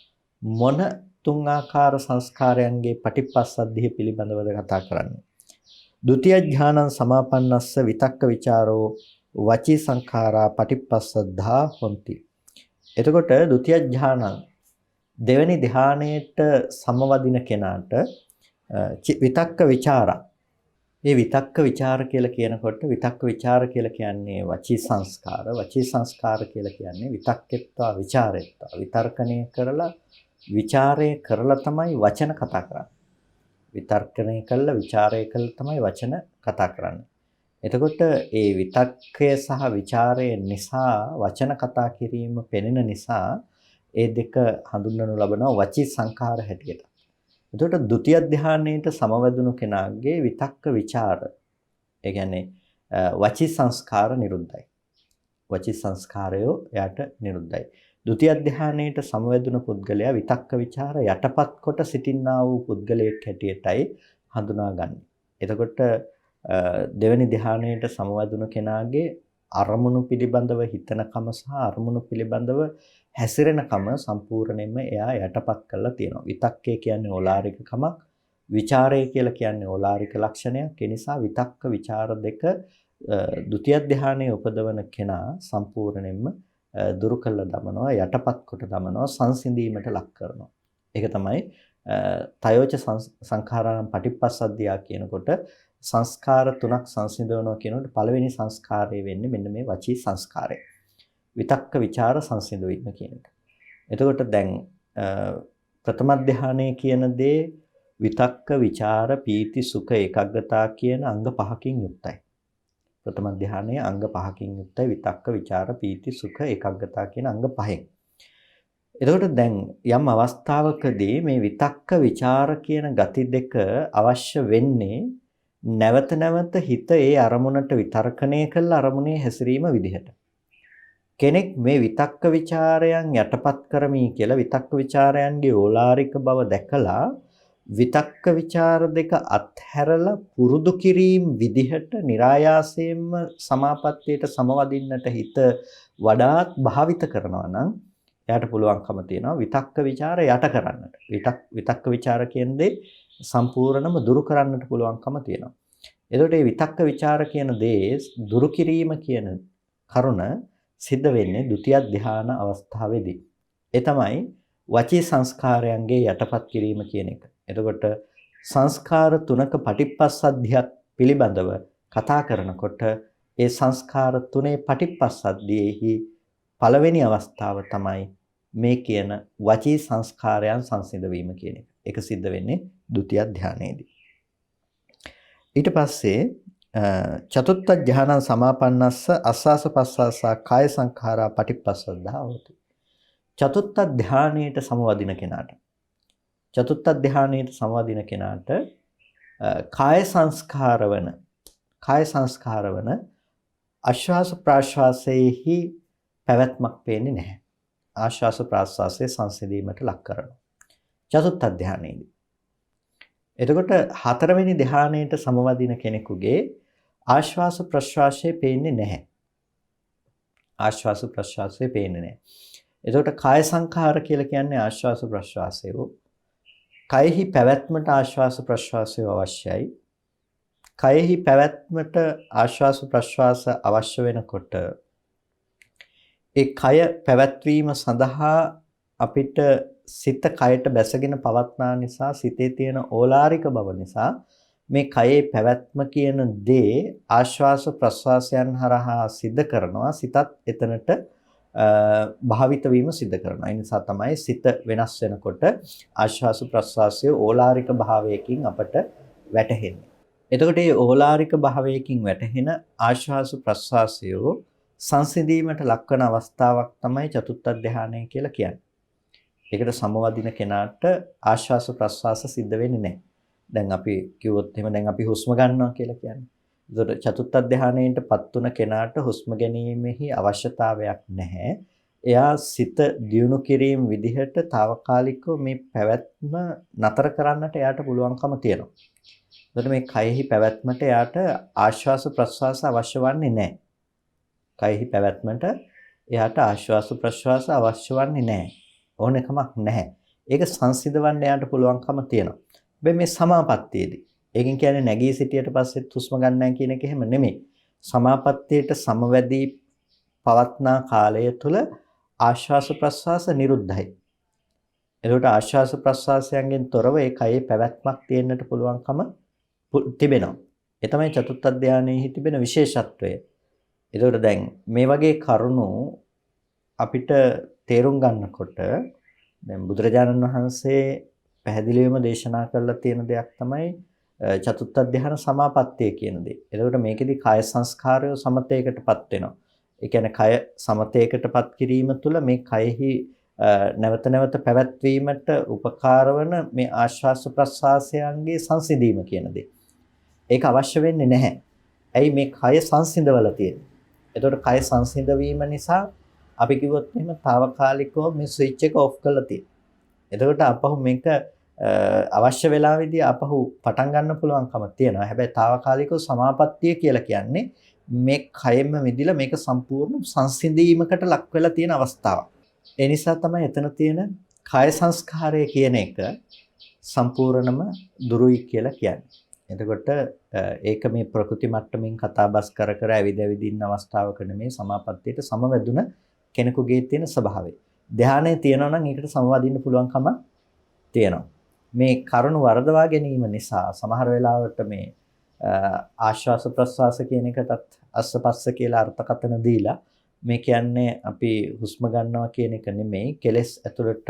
මොන තුන් ආකාර සංස්කාරයන්ගේ පටිප්පස්සද්ධිය පිළිබඳවද කතා කරන්නේ? ဒုတိ ය ඥානං සමාපන්නස්ස විතක්ක ਵਿਚාරෝ වචී සංඛාරා පටිප්පස්සද්ධා හොಂತಿ. එතකොට ဒုတိ ය ඥානං දෙවෙනි ධ්‍යානයේට සමවදින කෙනාට විතක්ක ਵਿਚාරා. මේ විතක්ක ਵਿਚාර කියලා කියනකොට විතක්ක ਵਿਚාර කියලා කියන්නේ වචී සංස්කාර. වචී සංස්කාර කියලා කියන්නේ විතක්කෙත්වා ਵਿਚාරෙත්වා. විතර්කණය කරලා ਵਿਚාරය කරලා තමයි වචන කතා කරන්නේ. විතර්කණය කළා ਵਿਚාරය කළා තමයි වචන කතා කරන්නේ. එතකොට ඒ විතක්කය සහ ਵਿਚාරය නිසා වචන කතා කිරීම පෙනෙන නිසා ඒ දෙක හඳුන්වනු ලබනවා වචී සංඛාර හැටියට. එතකොට ဒုတိ ය ධානයේට සමවැදුණු කෙනාගේ විතක්ක ਵਿਚාර ඒ කියන්නේ වචී සංස්කාර නිරුද්ධයි. වචී සංස්කාරය යට නිරුද්ධයි. ဒုတိ ය ධානයේට සමවැදුණු පුද්ගලයා විතක්ක ਵਿਚාර යටපත් කොට සිටින්නා වූ පුද්ගලයෙක් හැටියටයි හඳුනාගන්නේ. එතකොට දෙවෙනි ධානයේට සමවැදුණු කෙනාගේ අරමුණු පිළිබඳව හිතනකම සහ අරමුණු පිළිබඳව හැසිරෙනකම සම්පූර්ණයෙන්ම එයා යටපත් කරලා තියෙනවා. විතක්කය කියන්නේ ඕලාරික කමක්, ਵਿਚාරය කියලා කියන්නේ ඕලාරික ලක්ෂණයක්. ඒ නිසා විතක්ක ਵਿਚාර දෙක ဒုတိ ය ධානයේ උපදවන කෙනා සම්පූර්ණයෙන්ම දුරු කළ දමනවා, යටපත් කොට දමනවා, සංසිඳීමට ලක් කරනවා. ඒක තමයි තයෝච සංඛාරානම් පටිපස්සද්ධියා කියනකොට සංස්කාර තුනක් සංසිඳවනවා කියනකොට පළවෙනි සංස්කාරය වෙන්නේ මෙන්න මේ වචී සංස්කාරය. විතක්ක ਵਿਚාර සංසිඳවීම කියන එක. එතකොට දැන් ප්‍රථම ධානයේ කියන දේ විතක්ක ਵਿਚාර පීති සුඛ ඒකග්ගතා කියන අංග පහකින් යුක්තයි. ප්‍රථම ධානයේ අංග පහකින් යුක්තයි විතක්ක ਵਿਚාර පීති සුඛ ඒකග්ගතා කියන අංග පහෙන්. එතකොට දැන් යම් අවස්ථාවකදී මේ විතක්ක ਵਿਚාර කියන ගති දෙක අවශ්‍ය වෙන්නේ නැවත නැවත හිත ඒ අරමුණට විතර්කණය කළ අරමුණේ හැසිරීම විදිහට. කෙනෙක් මේ විතක්ක ਵਿਚාරයන් යටපත් කරමි කියලා විතක්ක ਵਿਚාරයන්ගේ ඕලාරික බව දැකලා විතක්ක ਵਿਚාර දෙක අත්හැරලා පුරුදු කිරීම විදිහට નિરાයාසයෙන්ම සමාපත්තියට සමවදින්නට හිත වඩාත් භාවිත කරනවා නම් එයාට පුළුවන්කම තියෙනවා විතක්ක ਵਿਚාර යට කරන්නට. විතක්ක ਵਿਚාර කියන්නේ සම්පූර්ණම දුරු කරන්නට පුළුවන්කම තියෙනවා. එතකොට මේ විතක්ක ਵਿਚාර කියන දේ දුරු කිරීම කියන කරුණ සිද්ධ වෙන්නේ ဒုတိ ය ධාන අවස්ථාවේදී. ඒ තමයි වචී සංස්කාරයන්ගේ යටපත් කිරීම කියන එක. එතකොට සංස්කාර තුනක පටිපස්සද්ධියක් පිළිබඳව කතා කරනකොට ඒ සංස්කාර තුනේ පටිපස්සද්ධියේහි පළවෙනි අවස්ථාව තමයි මේ කියන වචී සංස්කාරයන් සංසිඳ වීම කියන එක. ඒක සිද්ධ වෙන්නේ ဒုတိ ය ධානයේදී. ඊට පස්සේ චතුත්ථ ධානං සමාපන්නස්ස අස්සාස පස්සාසා කාය සංඛාරා පටිපස්සද්ධා හොති. චතුත්ථ ධානයට සමවදින කෙනාට කාය සංස්කාරවන ආශ්වාස ප්‍රාශ්වාසයේහි පැවැත්මක් පේන්නේ නැහැ. ආශ්වාස ප්‍රාශ්වාසයේ සංසිඳීමට ලක් කරනවා. චතුත්ථ ධානයේදී. එතකොට හතරවෙනි ධානයට සමවදින කෙනෙකුගේ ආශ්වාස ප්‍රශ්වාසයේ පේන්නේ නැහැ. ආශ්වාස ප්‍රශ්වාසයේ පේන්නේ නැහැ. එතකොට කාය සංඛාර කියලා කියන්නේ ආශ්වාස ප්‍රශ්වාසය. කයෙහි පැවැත්මට ආශ්වාස ප්‍රශ්වාසය අවශ්‍යයි. කයෙහි පැවැත්මට ආශ්වාස ප්‍රශ්වාස අවශ්‍ය වෙනකොට ඒ කය පැවැත්වීම සඳහා අපිට සිත කයට බැසගෙන පවත්නා නිසා සිතේ තියෙන ඕලාරික බව නිසා මේ කයේ පැවැත්ම කියන දේ ආශ්වාස ප්‍රශ්වාසයන් හරහා සිද්ධ කරනවා. සිතත් එතනට භාවිත වීම සිද්ධ කරනවා. ඒ නිසා තමයි සිත වෙනස් වෙනකොට ආශ්වාස ප්‍රශ්වාසයේ ඕලාරික භාවයකින් අපට වැටහෙන්නේ. එතකොට මේ ඕලාරික භාවයකින් වැටහෙන ආශ්වාස ප්‍රශ්වාසය සංසිඳීමට ලක්වන අවස්ථාවක් තමයි චතුත්ථ ධානය කියලා කියන්නේ. ඒකට සමවදින කෙනාට ආශ්වාස ප්‍රශ්වාස සිද්ධ වෙන්නේ නැහැ. දැන් අපි කිව්වොත් එහෙම දැන් අපි හුස්ම ගන්නවා කියලා කියන්නේ. ඒකට චතුත්ථ ධානයෙන්ටපත් තුන කෙනාට හුස්ම ගැනීමෙහි අවශ්‍යතාවයක් නැහැ. එයා සිත දියුණු කිරීම විදිහට తాවකාලිකව මේ පැවැත්ම නතර කරන්නට එයාට පුළුවන්කම තියෙනවා. ඒකට මේ කයෙහි පැවැත්මට එයාට ආශ්වාස ප්‍රශ්වාස අවශ්‍ය වන්නේ නැහැ. කයෙහි පැවැත්මට එයාට ආශ්වාස ප්‍රශ්වාස අවශ්‍ය වන්නේ නැහැ. ඕනෙකමක් නැහැ. ඒක සංසිඳවන්න එයාට පුළුවන්කම තියෙනවා. හැබැයි මේ සමාපත්තියේදී ඒකෙන් කියන්නේ නැගී සිටියට පස්සේ හුස්ම ගන්න නැහැ කියන එක එහෙම නෙමෙයි. සමාපත්තියට සමවැදී පවත්නා කාලය තුල ආශ්වාස ප්‍රශ්වාස නිරුද්ධයි. එතකොට ආශ්වාස ප්‍රශ්වාසයන්ගෙන් තොරව ඒ කයේ පැවැත්මක් තියෙන්නට පුළුවන්කම තිබෙනවා. ඒ තමයි චතුත්ථ ධානයේහි තිබෙන විශේෂත්වය. එතකොට දැන් මේ වගේ කරුණු අපිට තේරුම් ගන්නකොට දැන් බුදුරජාණන් වහන්සේ පැහැදිලිවම දේශනා කරලා තියෙන දෙයක් තමයි චතුත්ථ ධ්‍යාන සමාපත්තිය කියන දේ. එතකොට මේකෙදි කාය සංස්කාරය සමතේකටපත් වෙනවා. ඒ කියන්නේ කය සමතේකටපත් කිරීම තුළ මේ කයෙහි නැවත නැවත පැවැත්වීමට උපකාර වන මේ ආශ්වාස ප්‍රශ්වාසයන්ගේ සංසිඳීම කියන දේ. ඒක අවශ්‍ය වෙන්නේ නැහැ. ඇයි මේ කය සංසිඳවලා තියෙන්නේ? එතකොට කය සංසිඳ වීම නිසා අපි කිව්වොත් එහෙම తాවකාලිකව මේ ස්විච් එක ඔෆ් කරලා තියෙනවා. එතකොට අපහු මේක අවශ්‍ය වෙලාවෙදී අපහු පටන් ගන්න පුළුවන්කම තියෙනවා. හැබැයි తాවකාලිකව සමාපත්තිය කියලා කියන්නේ මේ කයෙම මිදිලා මේක සම්පූර්ණ සංසිඳීමකට ලක් වෙලා තියෙන අවස්ථාවක්. ඒ නිසා තමයි එතන තියෙන කාය සංස්කාරය කියන එක සම්පූර්ණම දුරුයි කියලා කියන්නේ. එතකොට ඒක මේ ප්‍රකෘති මට්ටමින් කතාබස් කර කර ඇවිද ඉන්න අවස්ථාවක නෙමේ සමාපත්තියට සමවැදුන කෙනෙකුගේ තියෙන ස්වභාවය. ධානයේ තියෙනවා නම් ඒකට සමවදින්න පුළුවන්කම තියෙනවා. මේ කරුණු වර්ධවා ගැනීම නිසා සමහර වෙලාවට මේ ආශ්වාස ප්‍රශ්වාස කියන එකටත් අස්සපස්ස කියලා අර්ථකථන දීලා මේ කියන්නේ අපි හුස්ම ගන්නවා කියන එක නෙමෙයි කෙලස් ඇතුළට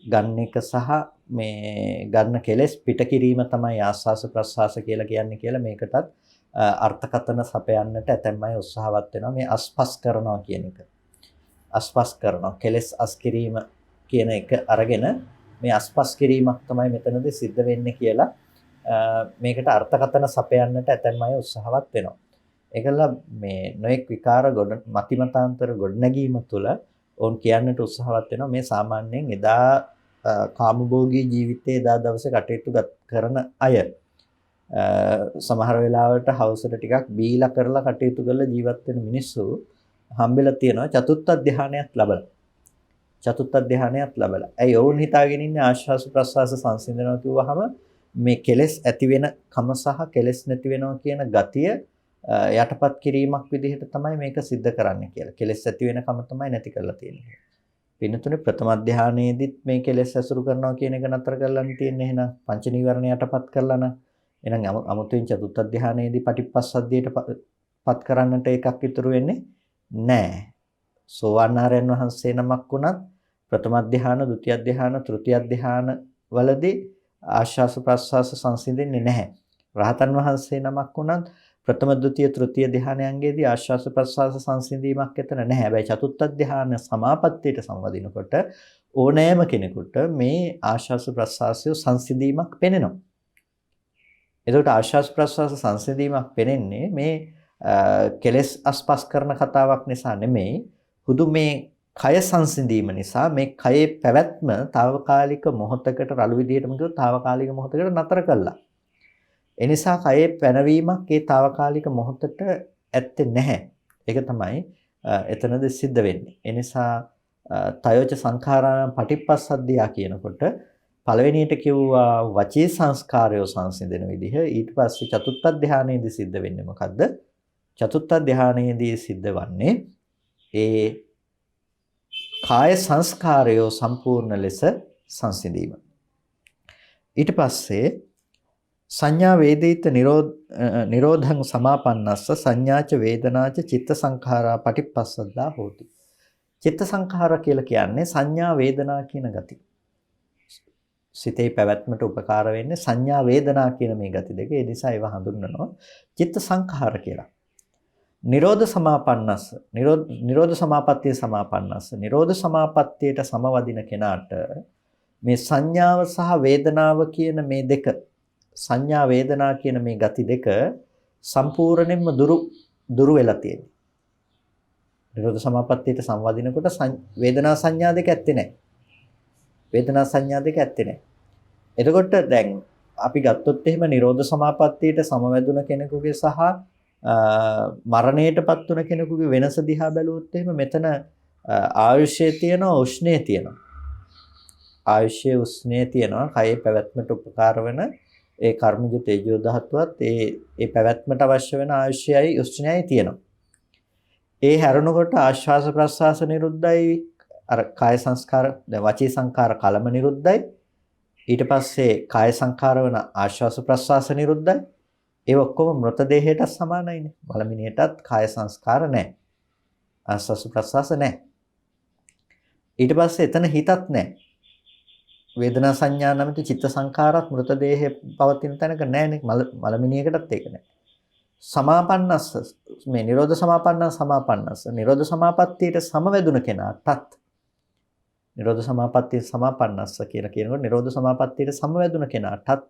ගන්න එක සහ මේ ගන්න කෙලස් පිට කිරීම තමයි ආස්වාස ප්‍රස්වාස කියලා කියන්නේ කියලා මේකටත් අර්ථකථන සපයන්නට ඇතැම් අය උත්සාහවත් වෙනවා මේ අස්පස් කරනවා කියන එක. අස්පස් කරනවා කෙලස් අස් කිරීම කියන එක අරගෙන මේ අස්පස් කිරීමක් තමයි මෙතනදී සිද්ධ වෙන්නේ කියලා මේකට අර්ථකථන සපයන්නට ඇතැම් අය උත්සාහවත් වෙනවා. ඒකල මේ නොඑක් විකාර මතිමතාන්තර ගොඩනැගීම තුළ ඕන් කියන්නට උත්සාහවත් වෙනවා මේ සාමාන්‍යයෙන් එදා කාමභෝගී ජීවිතයේ එදා දවසේ කටයුතු කරන අය සමහර වෙලාවට හවසට ටිකක් බීලා කරලා කටයුතු කරලා ජීවත් වෙන මිනිස්සු හම්බෙලා තියෙනවා චතුත්ථ ධානයක් ලබලා. චතුත්ථ ධානයක් ලබලා. ඇයි ඔවුන් හිතාගෙන ඉන්නේ ආශ්වාස ප්‍රශ්වාස සංසිඳනවා කිව්වහම මේ කෙලෙස් ඇති වෙන කම සහ කෙලෙස් නැති වෙනවා කියන ගතිය යටපත් කිරීමක් විදිහට තමයි මේක सिद्ध කරන්නේ කියලා. කෙලෙස් ඇති වෙනකම තමයි නැති කරලා තියෙන්නේ. පින්නතුනේ ප්‍රථම ධානයේදීත් මේ කෙලෙස් ඇසුරු කරනවා කියන එක නතර කරලානේ තියෙන්නේ. එහෙනම් පංච නීවරණ යටපත් කරලා නම් එහෙනම් අමුතුවෙන් චතුත්ථ ධානයේදී පටිපස්සද්ධියට පත් කරන්නට එකක් ඉතුරු වෙන්නේ නැහැ. සෝවාන් ආර්යයන් වහන්සේ නමක් වුණත් ප්‍රථම ධාන, ဒုတိ ය ධාන, තෘතිය ධාන වලදී ආශ්වාස ප්‍රශ්වාස සංසිඳෙන්නේ නැහැ. රහතන් වහන්සේ නමක් වුණත් ප්‍රථම ද්විතීය තෘතීය ධානයන්ගේදී ආශ්වාස ප්‍රශ්වාස සංසිඳීමක් එතන නැහැ. හැබැයි චතුත්ථ ධාන සමාපත්තියට සංවදිනකොට ඕනෑම කෙනෙකුට මේ ආශ්වාස ප්‍රශ්වාසය සංසිඳීමක් පෙනෙනවා. එතකොට ආශ්වාස ප්‍රශ්වාස සංසිඳීමක් පෙනෙන්නේ මේ කෙලස් අස්පස් කරන කතාවක් නිසා නෙමෙයි. හුදු මේ කය සංසිඳීම නිසා මේ කයේ පැවැත්ම తాවකාලික මොහොතකට රළු විදියටම කිව්වොත් తాවකාලික මොහොතකට නතර කළා. ඒ නිසා කයේ පැනවීමක් ඒ తాවකාලික මොහොතට ඇත්තේ නැහැ. ඒක තමයි එතනදී සිද්ධ වෙන්නේ. ඒ නිසා තයෝච සංඛාරාණං පටිපස්සද්ධියා කියනකොට පළවෙනියට කිව්වා වචී සංස්කාරය සංසිඳන විදිහ. ඊට පස්සේ චතුත්ථ ධානයේදී සිද්ධ වෙන්නේ මොකද්ද? චතුත්ථ ධානයේදී සිද්ධ වන්නේ ඒ කාය සංස්කාරය සම්පූර්ණ ලෙස සංසිඳීම. ඊට පස්සේ සංඥා වේදිත නිරෝධං සමාපන්නස්ස සංඥාච වේදනාච චිත්ත සංඛාරා පටිපස්සද්දා හෝති. චිත්ත සංඛාර කියලා කියන්නේ සංඥා වේදනා කියන ගති. සිතේ පැවැත්මට උපකාර වෙන්නේ සංඥා වේදනා කියන මේ ගති දෙක. ඒ නිසා ඒවා හඳුන්වනවා චිත්ත සංඛාර කියලා. නිරෝධ සමාපන්නස්ස නිරෝධ සමාපත්තිය සමාපන්නස්ස නිරෝධ සමාපත්තියට සමවදින කෙනාට මේ සංඥාව සහ වේදනාව කියන මේ දෙක සංඥා වේදනා කියන මේ ගති දෙක සම්පූර්ණයෙන්ම දුරු වෙලා තියෙනවා. නිරෝධ සමාපත්තියට සමවදිනකොට වේදනා සංඥා දෙක ඇත්තේ නැහැ. වේදනා සංඥා දෙක ඇත්තේ නැහැ. එතකොට දැන් අපි ගත්තොත් එහෙම නිරෝධ සමාපත්තියට සමවැදුන කෙනෙකුගේ සහ මරණයටපත් වුණ කෙනෙකුගේ වෙනස දිහා බැලුවොත් එහෙම මෙතන ආයුෂයේ තියෙනවා උෂ්ණයේ තියෙනවා. ආයුෂයේ උෂ්ණයේ තියෙනවා කයේ පැවැත්මට උපකාර වෙන ඒ කර්මජ තේජෝ ධාතුවත් ඒ පැවැත්මට අවශ්‍ය වෙන ආයුෂයයි උෂ්ණයයි තියෙනවා. ඒ හැරෙනකොට ආශ්වාස ප්‍රශ්වාස නිරුද්ධයි අර කාය සංස්කාර වචී සංකාර කලම නිරුද්ධයි. ඊට පස්සේ කාය සංකාර වන ආශ්වාස ප්‍රශ්වාස නිරුද්ධයි. ඒ ඔක්කොම මృతදේහයට සමානයිනේ. මලමිනියටත් කාය සංස්කාර නැහැ. ආස්වාස ප්‍රස්වාස නැහැ. ඊට පස්සේ එතන හිතත් නැහැ. වේදනා සංඥා නැමැති චිත්ත සංඛාරات මృත දේහයේ පවතින තැනක නැහැනේ. මලමිනියකටත් ඒක නැහැ. සමාපන්නස්ස මේ නිරෝධ සමාපන්නස්ස නිරෝධ සමාපත්තියට සමවැදුන කෙනාටත් නිරෝධ සමාපත්තිය සමාපන්නස්ස කියලා කියනකොට නිරෝධ සමාපත්තියට සමවැදුන කෙනාටත්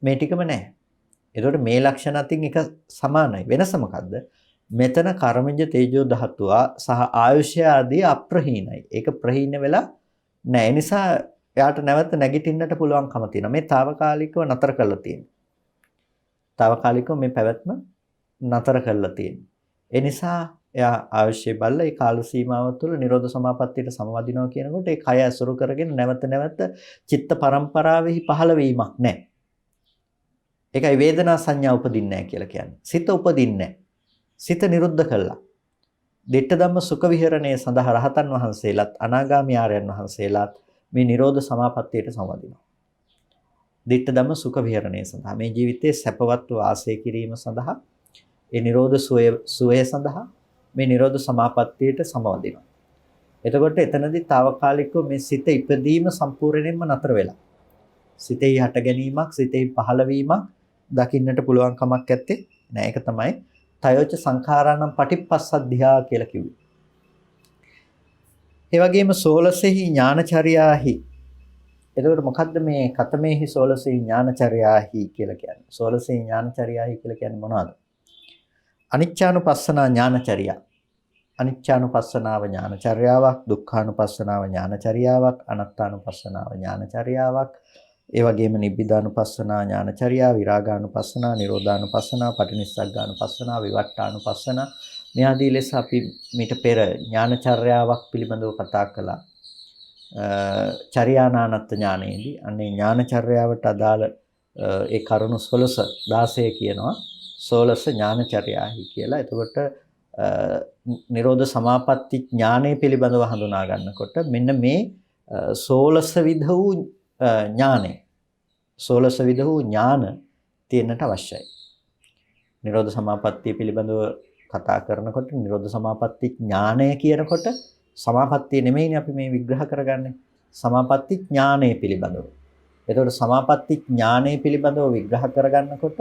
මේ ටිකම නැහැ. ඒතකොට මේ ලක්ෂණ අතින් එක සමානයි. වෙනස මොකද්ද? මෙතන කර්මජ තේජෝ ධාතුව සහ ආයුෂය ආදී අප්‍රහීනයි. ඒක ප්‍රහීන වෙලා නැහැ. ඒ නිසා එයාට නැවත නැගිටින්නට පුළුවන්කම තියෙනවා. මේ తాවකාලිකව නතර කරලා තියෙනවා. తాවකාලිකව මේ පැවැත්ම නතර කරලා තියෙනවා. ඒ නිසා එයා අවශ්‍ය බල්ල ඒ කාල සීමාව තුළ නිරෝධ සමාපත්තියට සමවදිනවා කියනකොට ඒ කය අසුරු කරගෙන නැවත චිත්ත පරම්පරාවෙහි පහළ වීමක් නැහැ. ඒකයි වේදනා සංඥා උපදින්නේ නැහැ කියලා කියන්නේ. සිත උපදින්නේ නැහැ. සිත නිරුද්ධ කළා. දිට්ඨ ධම්ම සුඛ විහරණයේ සඳහා රහතන් වහන්සේලාත් අනාගාමී ආර්යයන් වහන්සේලාත් මේ නිරෝධ සමාපත්තියට සමවදිනවා. දිට්ඨ ධම්ම සුඛ විහරණයේ සඳහා මේ ජීවිතයේ සැපවත් වාසය කිරීම සඳහා ඒ නිරෝධ සුවය සඳහා මේ නිරෝධ සමාපත්තියට සමවදිනවා. එතකොට එතනදී తాවකාලිකව මේ සිත ඉපදීම සම්පූර්ණයෙන්ම නතර වෙලා. සිතෙහි හට ගැනීමක්, සිතෙහි පහළවීමක් දකින්නට පුළුවන් කමක් නැත්තේ නෑ. ඒක තමයි තයෝච සංඛාරාණං පටිපස්සද්ධියා කියලා කිව්වේ. ඒ වගේම 16හි ඥානචර්යාහි. එතකොට මොකද්ද මේ කතමේහි 16හි ඥානචර්යාහි කියලා කියන්නේ? 16හි ඥානචර්යාහි කියලා කියන්නේ මොනවද? අනිච්චානුපස්සනා ඥානචර්යා. අනිච්චානුපස්සනාව ඥානචර්යාවක්, දුක්ඛානුපස්සනාව ඥානචර්යාවක්, අනාත්තානුපස්සනාව ඥානචර්යාවක්, ඒ වගේම නිබ්බිදානුපස්සනා ඥානචර්යා, විරාගානුපස්සනා, නිරෝධානුපස්සනා, පටිනිස්සග්ගානුපස්සනා, විවට්ටානුපස්සනා මේ ආදී ලෙස අපි මීට පෙර ඥානචර්යාවක් පිළිබඳව කතා කළා. චර්යානානත් ඥානයේදී අන්නේ ඥානචර්යාවට අදාළ ඒ කරුණු 16 කියනවා. 16 ඥානචර්යාහි කියලා. එතකොට නිරෝධ සමාපatti ඥානය පිළිබඳව හඳුනා ගන්නකොට මෙන්න මේ 16 විධ වූ ඥානය 16 විධ වූ ඥාන තියෙන්නට අවශ්‍යයි. නිරෝධ සමාපත්තිය පිළිබඳව කතා කරනකොට නිරෝධ සමාපatti ඥානය කියනකොට සමාපත්තිය නෙමෙයිනේ අපි මේ විග්‍රහ කරගන්නේ. සමාපatti ඥානය පිළිබඳව. එතකොට සමාපatti ඥානය පිළිබඳව විග්‍රහ කරගන්නකොට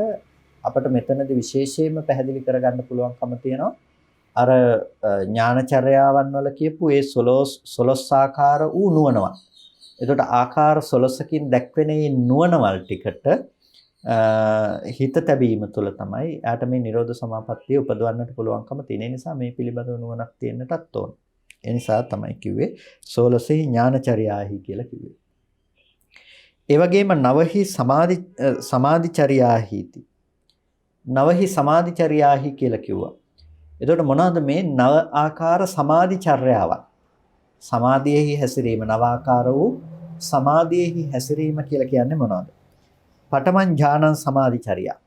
අපිට මෙතනදී විශේෂයෙන්ම පැහැදිලි කරගන්න පුළුවන්කම තියෙනවා. අර ඥානචර්යාවන් වල කියපු ඒ 16 ආකාර වූ නුවණවල්. එතකොට ආකාර 16කින් දැක්වෙන මේ නුවණවල් ටිකට හිත තැබීම තුළ තමයි යාට මේ නිරෝධ සමාපත්තිය උපදවන්නට පුළුවන්කම තියෙන නිසා මේ පිළිබඳව නුවණක් තියෙන්නටත් ඕන. ඒ නිසා තමයි කිව්වේ 16 ඥානචර්යාහි කියලා කිව්වේ. ඒ වගේම නවහි සමාධිචර්යාහිති. නවහි සමාධිචර්යාහි කියලා කිව්වා. එතකොට මොනවාද මේ නව ආකාර සමාධිචර්යාවක්? සමාධියෙහි හැසිරීම නව ආකාර වූ සමාධියෙහි හැසිරීම කියලා කියන්නේ මොනවද? පඨමං ඥානං සමාධිචර්යා.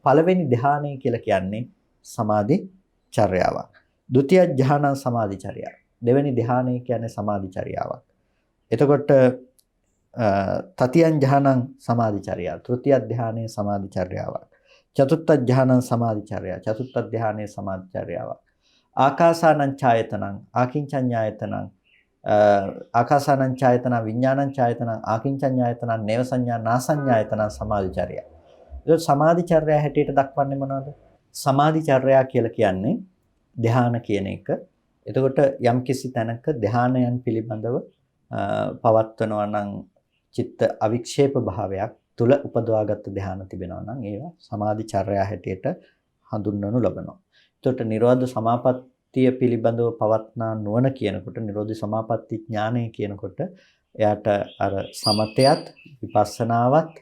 පළවෙනි ධ්‍යානය කියලා කියන්නේ සමාධිචර්යාවක්. ဒုတိ ය ඥානං සමාධිචර්යා. දෙවෙනි ධ්‍යානය කියන්නේ සමාධිචර්යාවක්. එතකොට තතියං ඥානං සමාධිචර්යා. තෘතිය ධ්‍යානයේ සමාධිචර්යාවක්. චතුත්ථ ඥානං සමාධිචර්යා. චතුත්ථ ධ්‍යානයේ සමාධිචර්යාවක්. ආකාසානං ඡායතනං ආකින්චඤ්ඤායතනං ආකාසානං ඡායතන විඥානං ඡායතනං ආකින්චඤ්ඤායතනං නේව සංඥා නාසඤ්ඤායතනං සමාධිචර්යා. ඒක සමාධිචර්යා හැටියට දක්වන්නේ මොනවද? සමාධිචර්යා කියලා කියන්නේ ධ්‍යාන කියන එක. එතකොට යම්කිසි තැනක ධ්‍යානයන් පිළිබඳව පවත්වනවා නම් චිත්ත අවික්ෂේප භාවයක් තුල උපදවාගත් ධ්‍යාන තිබෙනවා නම් ඒවා සමාධිචර්යා හැටියට හඳුන්වනු ලබනවා. එතකොට නිරෝධ සමාපත්තිය පිළිබඳව පවත්නා නුවණ කියනකොට නිරෝධ සමාපatti ඥානය කියනකොට එයාට අර සමතයත් විපස්සනාවත්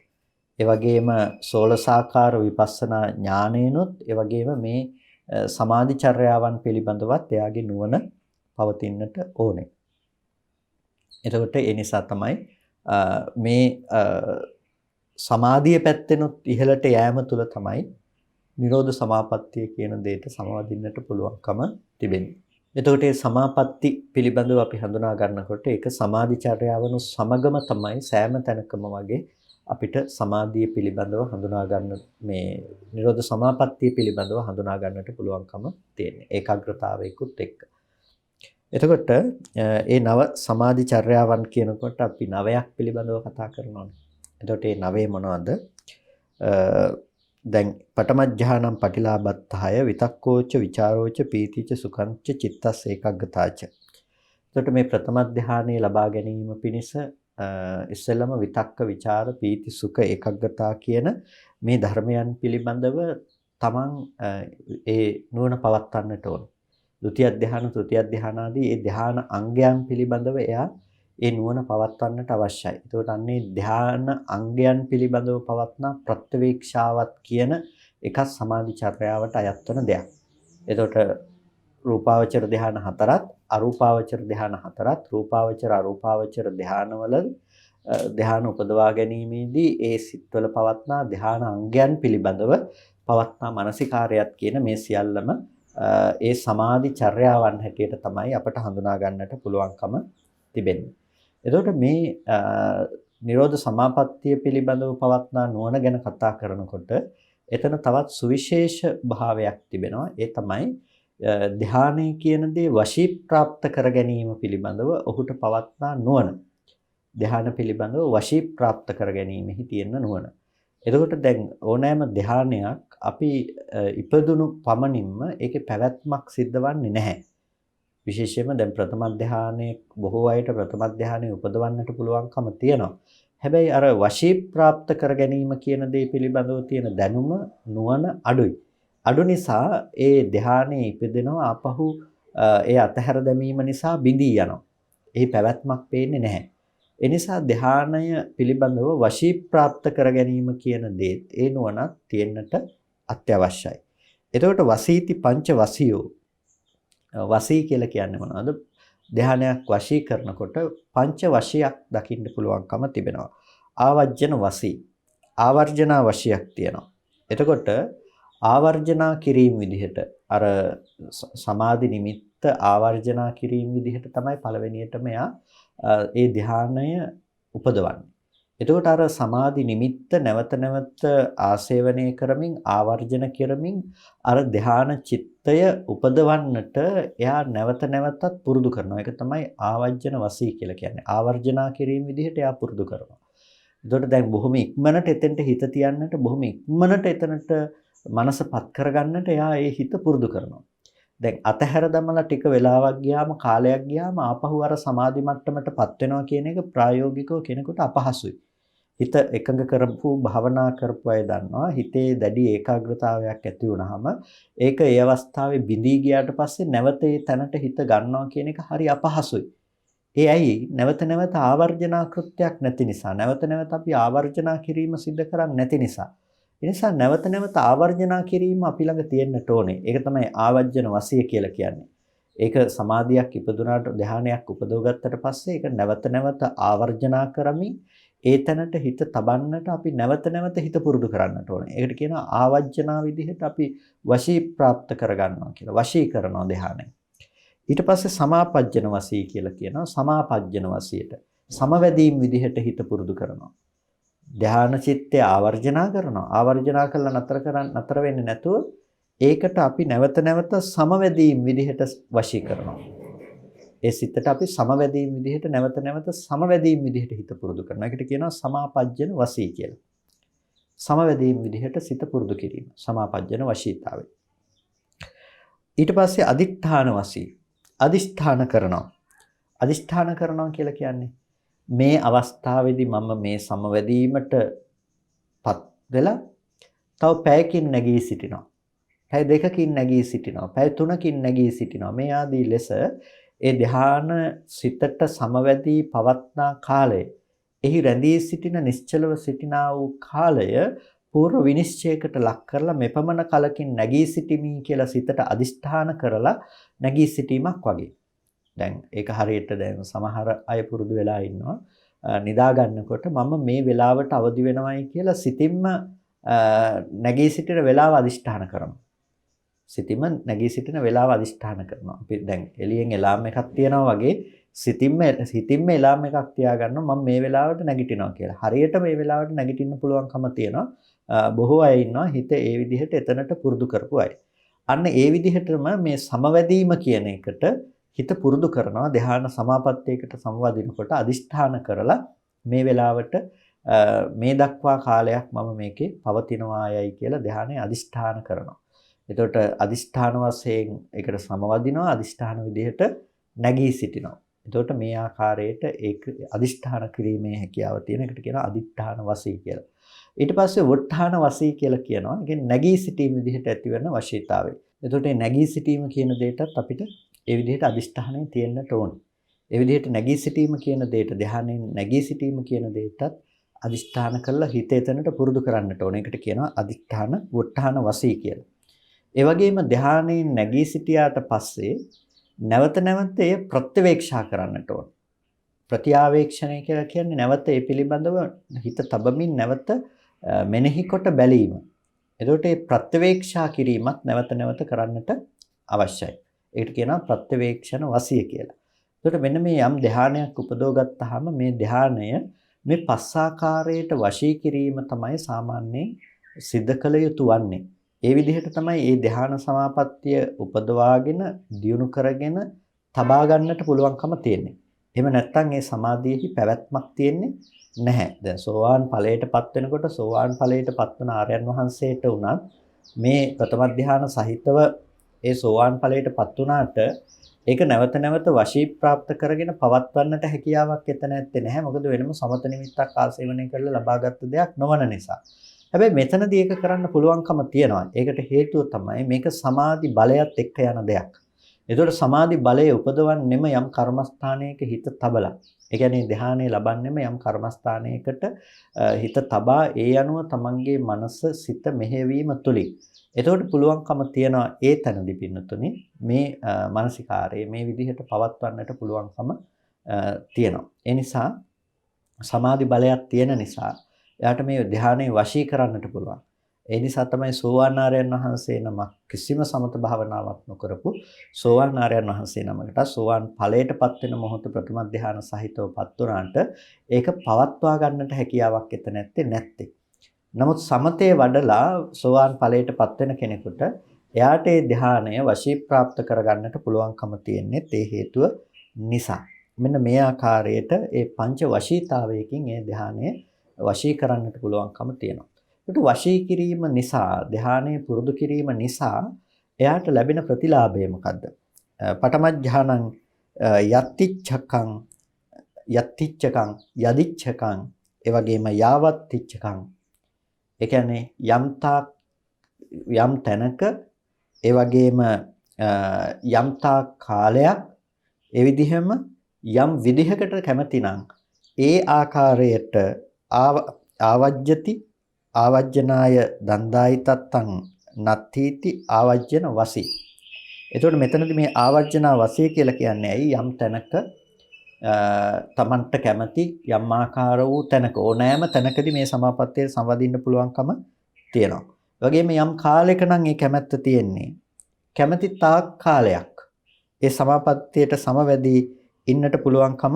ඒ වගේම 16 ආකාර විපස්සනා ඥානේනොත් ඒ වගේම මේ සමාධිචර්යාවන් පිළිබඳවත් එයාගේ නුවණ පවතින්නට ඕනේ. එතකොට ඒ නිසා තමයි මේ සමාධිය පැත්තෙනුත් ඉහළට යෑම තුළ තමයි නිරෝධ සමාපත්තිය කියන දෙයට සමවදින්නට පුළුවන්කම තිබෙන්නේ. එතකොට මේ සමාපatti පිළිබඳව අපි හඳුනා ගන්නකොට ඒක සමාධිචර්යාවනු සමගම තමයි සෑම තැනකම වගේ අපිට සමාධිය පිළිබඳව හඳුනා ගන්න මේ නිරෝධ සමාපත්තිය පිළිබඳව හඳුනා ගන්නට පුළුවන්කම තියෙන්නේ. ඒකාග්‍රතාවයකුත් එක්ක. එතකොට ඒ නව සමාධි චර්යාවන් කියනකොට අපි නවයක් පිළිබඳව කතා කරනවානේ. එතකොට මේ නවය මොනවද? දැන් පඨම ධානම් පටිලාභත්තහය විතක්කෝච විචාරෝච පීතිච සුඛංච චිත්තස් ඒකග්ගතාච. එතකොට මේ ප්‍රථම ධානයේ ලබා ගැනීම පිණිස ඉස්සෙල්ලම විතක්ක විචාර පීති සුඛ ඒකග්ගතා කියන මේ ධර්මයන් පිළිබඳව තමන් ඒ නුවණ පවත්වන්නට ඕන. ဒုတိ ය ධාන තෘතිය ධාන ආදී ඒ ධාන අංගයන් පිළිබඳව එයා ඒ නුවණ පවත්වන්නට අවශ්‍යයි. ඒකට අන්නේ ධාන අංගයන් පිළිබඳව පවත්නා ප්‍රත්‍යවේක්ෂාවත් කියන එකක් සමාධි චර්යාවට අයත් වෙන දෙයක්. එතකොට රූපාවචර ධාන හතරත් අරූපාවචර ධාන හතරත් රූපාවචර අරූපාවචර ධානවල ධාන උපදවා ගැනීමේදී ඒ සිත්වල පවත්නා ධාන අංගයන් පිළිබඳව පවත්නා මානසිකාරයත් කියන මේ සියල්ලම ඒ සමාධි චර්යාවන් හැටියට තමයි අපට හඳුනා ගන්නට පුළුවන්කම තිබෙන්නේ. එතකොට මේ නිරෝධ සමාපත්තිය පිළිබඳව පවත්නා නුවණ ගැන කතා කරනකොට එතන තවත් සුවිශේෂ භාවයක් තිබෙනවා. ඒ තමයි ධානය කියන දේ වශී ප්‍රාප්ත කර ගැනීම පිළිබඳව ඔහුට පවත්නා නුවණ. ධාන පිළිබඳව වශී ප්‍රාප්ත කර ගැනීමෙහි තියෙන නුවණ. එතකොට දැන් ඕනෑම ධානයක් අපි ඉපදුණු පමණින්ම ඒකේ පැවැත්මක් සිද්ධ වන්නේ නැහැ. විශේෂයෙන්ම දැන් ප්‍රථම ධානයේ බොහෝ අයට ප්‍රථම ධානයේ උපදවන්නට පුළුවන්කම තියෙනවා. හැබැයි අර වශී ප්‍රාප්ත කර ගැනීම කියන දේ පිළිබඳව තියෙන දැනුම නුවණ අඩුයි. අඩු නිසා ඒ ධානයේ ඉපදෙනවා ආපහු ඒ අතහැර දැමීම නිසා බිඳී යනවා. එහි පැවැත්මක් පේන්නේ නැහැ. ඒ නිසා ධානය පිළිබඳව වශී ප්‍රාප්ත කර ගැනීම කියන දේත් ඒ නුවණක් තියෙන්නට අත්‍යවශ්‍යයි. එතකොට වසීති පංච වසියෝ වසී කියලා කියන්නේ මොනවද? ධානයක් වශී කරනකොට පංච වශයක් දකින්න පුළුවන්කම තිබෙනවා. ආවර්ජන වසී, ආවර්ජනා වශයක් තියෙනවා. එතකොට ආවර්ජනා කිරීම විදිහට අර සමාධි නිමිත්ත ආවර්ජනා කිරීම විදිහට තමයි පළවෙනියටම එයා ඒ ධානය උපදවන්නේ. එතකොට අර සමාධි නිමිත්ත නැවත නැවත ආසේවනය කරමින් ආවර්ජන කරමින් අර ධාන චිත්තය උපදවන්නට එයා නැවත නැවතත් පුරුදු කරනවා. ඒක තමයි ආවර්ජන වසී කියලා කියන්නේ. ආවර්ජනා කිරීම විදිහට එයා පුරුදු කරනවා. එතකොට දැන් බොහොම ඉක්මනට එතෙන්ට හිත තියන්නට බොහොම ඉක්මනට එතනට මනසපත් කරගන්නට එයා ඒ හිත පුරුදු කරනවා. දැන් අතහැර දමලා ටික වෙලාවක් ගියාම කාලයක් ගියාම ආපහු අර සමාධි මට්ටමටපත් වෙනවා කියන එක ප්‍රායෝගිකව කෙනෙකුට අපහසුයි. හිත එකඟ කරපු භවනා කරපු අය දන්නවා හිතේ දැඩි ඒකාග්‍රතාවයක් ඇති වුනහම ඒක ඒ අවස්ථාවේ බිඳී ගියාට පස්සේ නැවත ඒ තැනට හිත ගන්නවා කියන එක හරි අපහසුයි. ඒ ඇයි නැවත නැවත ආවර්ජනා කෘත්‍යයක් නැති නිසා නැවත නැවත අපි ආවර්ජනා කිරීම සිදු කරන්නේ නැති නිසා. ඒ නිසා නැවත නැවත ආවර්ජනා කිරීම අපි ළඟ තියෙන්නට ඕනේ. ඒක තමයි ආවර්ජන වශය කියලා කියන්නේ. ඒක සමාධියක් ඉපදුනාට ධානයක් උපදවගත්තට පස්සේ ඒක නැවත නැවත ආවර්ජනා කරමින් ඒ තැනට හිත තබන්නට අපි නැවත නැවත හිත පුරුදු කරන්නට ඕනේ. ඒකට කියනවා ආවර්ජනා විදිහට අපි වශී ප්‍රාප්ත කරගන්නවා කියලා. වශී කරනවා ධානය. ඊට පස්සේ සමාපජ්ජන වශී කියලා කියනවා. සමාපජ්ජන වශයට සමවැදීම් විදිහට හිත පුරුදු කරනවා. ධාන චිත්තය ආවර්ජනා කරනවා. ආවර්ජනා කළා නතර වෙන්නේ නැතුව ඒකට අපි නැවත නැවත සමවැදීම් විදිහට වශී කරනවා. ඒ සිතට අපි සමවැදීම් විදිහට නැවත නැවත සමවැදීම් විදිහට හිත පුරුදු කරනවා. ඒකට කියනවා සමාපජ්ජන වශී කියලා. සමවැදීම් විදිහට සිත පුරුදු කිරීම. සමාපජ්ජන වශීතාවය. ඊට පස්සේ අදිඨාන වශී. අදිෂ්ඨාන කරනවා. අදිෂ්ඨාන කරනවා කියලා කියන්නේ මේ අවස්ථාවේදී මම මේ සමවැදීමට පත් වෙලා තව පැයකින් නැගී සිටිනවා. පැය දෙකකින් නැගී සිටිනවා. පැය තුනකින් නැගී සිටිනවා. මේ ආදී ලෙස ඒ ධ්‍යාන සිතට සමවැදී පවත්නා කාලය එහි රැඳී සිටින නිශ්චලව සිටිනා වූ කාලය පූර්ව විනිශ්චයකට ලක් කරලා මෙපමණ කලකින් නැගී සිටිමි කියලා සිතට අදිෂ්ඨාන කරලා නැගී සිටීමක් වගේ. දැන් ඒක හරියට දැන් සමහර අය පුරුදු වෙලා ඉන්නවා නිදා ගන්නකොට මම මේ වෙලාවට අවදි වෙනවයි කියලා සිතින්ම නැගී සිටින වෙලාව අදිෂ්ඨාන කරනවා. සිතින්ම නැගී සිටින වෙලාව අදිෂ්ඨාන කරනවා. අපි දැන් එළියෙන් එලාම් එකක් තියනවා වගේ සිතින්ම එලාම් එකක් තියාගන්නවා මම මේ වෙලාවට නැගිටිනවා කියලා. හරියට මේ වෙලාවට නැගිටින්න පුළුවන්කම තියෙනවා. බොහෝ අය ඉන්නවා හිත ඒ විදිහට එතනට පුරුදු කරපු අය. අන්න ඒ විදිහටම මේ සමවැදීම කියන එකට හිත පුරුදු කරනවා ධ්‍යාන සමාපත්තියකට සමවදිනකොට අදිෂ්ඨාන කරලා මේ වෙලාවට මේ දක්වා කාලයක් මම මේකේ පවතිනවායයි කියලා ධ්‍යානයේ අදිෂ්ඨාන කරනවා. එතකොට අදිෂ්ඨාන වශයෙන් ඒකට සමවදිනවා අදිෂ්ඨාන විදිහට නැගී සිටිනවා. එතකොට මේ ආකාරයට ඒක අදිෂ්ඨාන කිරීමේ හැකියාව තියෙන එකට කියනවා අදිෂ්ඨාන වසී කියලා. ඊට පස්සේ වොට්ඨාන වසී කියලා කියනවා. ඒ කියන්නේ නැගී සිටීම විදිහට ඇතිවෙන වශීතාවය. එතකොට මේ නැගී සිටීම කියන දෙයටත් අපිට ඒ විදිහට අදිෂ්ඨානය තියෙන්නට ඕනේ. ඒ විදිහට නැගී සිටීම කියන දෙයට ධ්‍යානයෙන් නැගී සිටීම කියන දෙයටත් අදිෂ්ඨාන කරලා හිත එතනට පුරුදු කරන්නට ඕනේ. ඒකට කියනවා අදිෂ්ඨාන වොට්ඨාන වසී කියලා. ඒ වගේම ධ්‍යානයෙන් නැගී සිටියාට පස්සේ නැවත නැවත එය ප්‍රත්‍යවේක්ෂා කරන්නට ඕන. ප්‍රත්‍යාවේක්ෂණය කියලා කියන්නේ නැවත ඒ පිළිබඳව හිත තබමින් නැවත මෙනෙහි කොට බැලීම. එතකොට මේ ප්‍රත්‍යවේක්ෂා කිරීමත් නැවත නැවත කරන්නට අවශ්‍යයි. ඒකට කියනවා ප්‍රත්‍යවේක්ෂණ වසිය කියලා. එතකොට මෙන්න මේ යම් ධ්‍යානයක් උපදව ගත්තාම මේ ධ්‍යානය මේ පස් ආකාරයට වශී කිරීම තමයි සාමාන්‍යයෙන් සිද්ධ කළ යුතු වන්නේ. ඒ විදිහට තමයි මේ ධ්‍යාන සමාපත්තිය උපදවාගෙන දියුණු කරගෙන තබා ගන්නට පුළුවන්කම තියෙන්නේ. එහෙම නැත්නම් මේ සමාධියෙහි පැවැත්මක් තියෙන්නේ නැහැ. දැන් සෝවාන් ඵලයටපත් වෙනකොට සෝවාන් ඵලයටපත් වන ආර්යයන් වහන්සේට උනත් මේ ප්‍රථම ධ්‍යාන සහිතව ඒ සෝවාන් ඵලයටපත් වුණාට ඒක නැවත නැවත වශී ප්‍රාප්ත කරගෙන පවත්වන්නට හැකියාවක් එතන නැත්තේ නැහැ. මොකද වෙනම සමත නිමිත්තක් ආසේවනය කරලා ලබාගත් දෙයක් නොවන නිසා. හැබැයි මෙතනදී ඒක කරන්න පුළුවන්කම තියෙනවා. ඒකට හේතුව තමයි මේක සමාධි බලයත් එක්ක යන දෙයක්. ඒතකොට සමාධි බලය උපදවන්නෙම යම් කර්මස්ථානයක හිත තබලා. ඒ කියන්නේ ධ්‍යානෙ ලබන්නෙම යම් කර්මස්ථානයකට හිත තබා ඒ අනුව තමන්ගේ මනස සිත මෙහෙවීම තුලින්. එතකොට පුළුවන්කම තියනවා ඒ තැනදී පින්නතුනි මේ මානසිකාරයේ මේ විදිහට පවත්වන්නට පුළුවන්කම තියෙනවා. ඒ නිසා සමාධි බලයක් තියෙන නිසා එයාට මේ ධ්‍යානෙ වශී කරන්නට පුළුවන්. ඒ නිසා තමයි සෝවාන් ආර්යයන් වහන්සේ නමක් කිසිම සමත භාවනාවක් නොකරපු සෝවාන් ආර්යයන් වහන්සේ නමකට සෝවාන් ඵලයටපත් වෙන මොහොත ප්‍රථම ධ්‍යාන සහිතවපත් වුණාට ඒක පවත්වා ගන්නට හැකියාවක් එතන නැත්තේ. නමුත් සමතේ වඩලා සෝවාන් ඵලයටපත් වෙන කෙනෙකුට එයාට ඒ ධ්‍යානය වශී ප්‍රාප්ත කරගන්නට පුළුවන්කම තියෙන්නේ ඒ හේතුව නිසා. මෙන්න මේ ආකාරයට ඒ පංච වශීතාවයකින් ඒ ධ්‍යානය වශී කරන්නට පුළුවන්කම තියෙනවා. ඒකට වශී කිරීම නිසා ධ්‍යානය පුරුදු කිරීම නිසා එයාට ලැබෙන ප්‍රතිලාභය මොකද්ද? පඨම ධ්‍යානං යත්තිච්ඡකං යදිච්ඡකං ඒ වගේම යාවත්තිච්ඡකං. ඒ කියන්නේ යම් තැනක ඒ වගේම යම් කාලයක් ඒ විදිහම යම් විදිහකට කැමතිනම් ඒ ආකාරයට ආවජ්ජති ආවජ්ජනාය දණ්ඩායි තත්තං නත්ථීති ආවජ්ජන වසී. එතකොට මෙතනදී මේ ආවර්ජනා වශය කියලා කියන්නේ ඇයි යම් තැනක තමන්ට කැමති යම් ආකාර වූ තැනක ඕනෑම තැනකදී මේ සමාපත්තියට සම්වදින්න පුළුවන්කම තියෙනවා. ඒ වගේම යම් කාලයක නම් ඒ කැමැත්ත තියෙන්නේ කැමැති තාක් කාලයක් ඒ සමාපත්තියට සමවැදී ඉන්නට පුළුවන්කම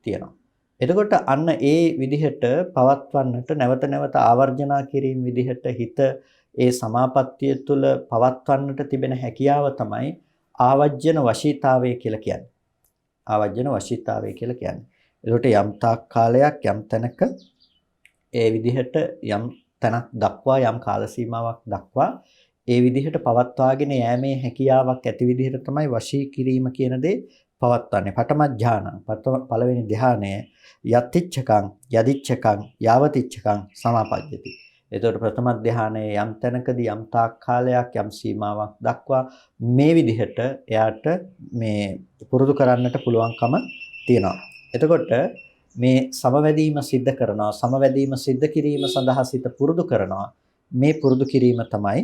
තියෙනවා. එතකොට අන්න ඒ විදිහට පවත්වන්නට නැවත නැවත ආවර්ජනා කිරීම විදිහට හිත ඒ සමාපත්තිය තුළ පවත්වන්නට තිබෙන හැකියාව තමයි ආවජ්ජන වශීතාවය කියලා කියන්නේ. ආවජ්ජන වශීතාවය කියලා කියන්නේ. ඒකට යම් තාක් කාලයක් යම් තැනක ඒ විදිහට යම් තැනක් දක්වා යම් කාල සීමාවක් දක්වා ඒ විදිහට පවත්වාගෙන යෑමේ හැකියාවක් ඇති විදිහට තමයි වශී කිරීම කියන දේ පවත්වන්නේ. පඨම ධානං පළවෙනි ධානය යත්තිච්ඡකං යදිච්ඡකං යාවතිච්ඡකං සමාපජ්ජති. එතකොට ප්‍රථම ධානයේ යම් තැනකදී යම් තාක් කාලයක් යම් සීමාවක් දක්වා මේ විදිහට එයාට මේ පුරුදු කරන්නට පුළුවන්කම තියෙනවා. එතකොට මේ සමවැදීම සිද්ධ කරනවා. සමවැදීම සිද්ධ කිරීම සඳහා සිත පුරුදු කරනවා. මේ පුරුදු කිරීම තමයි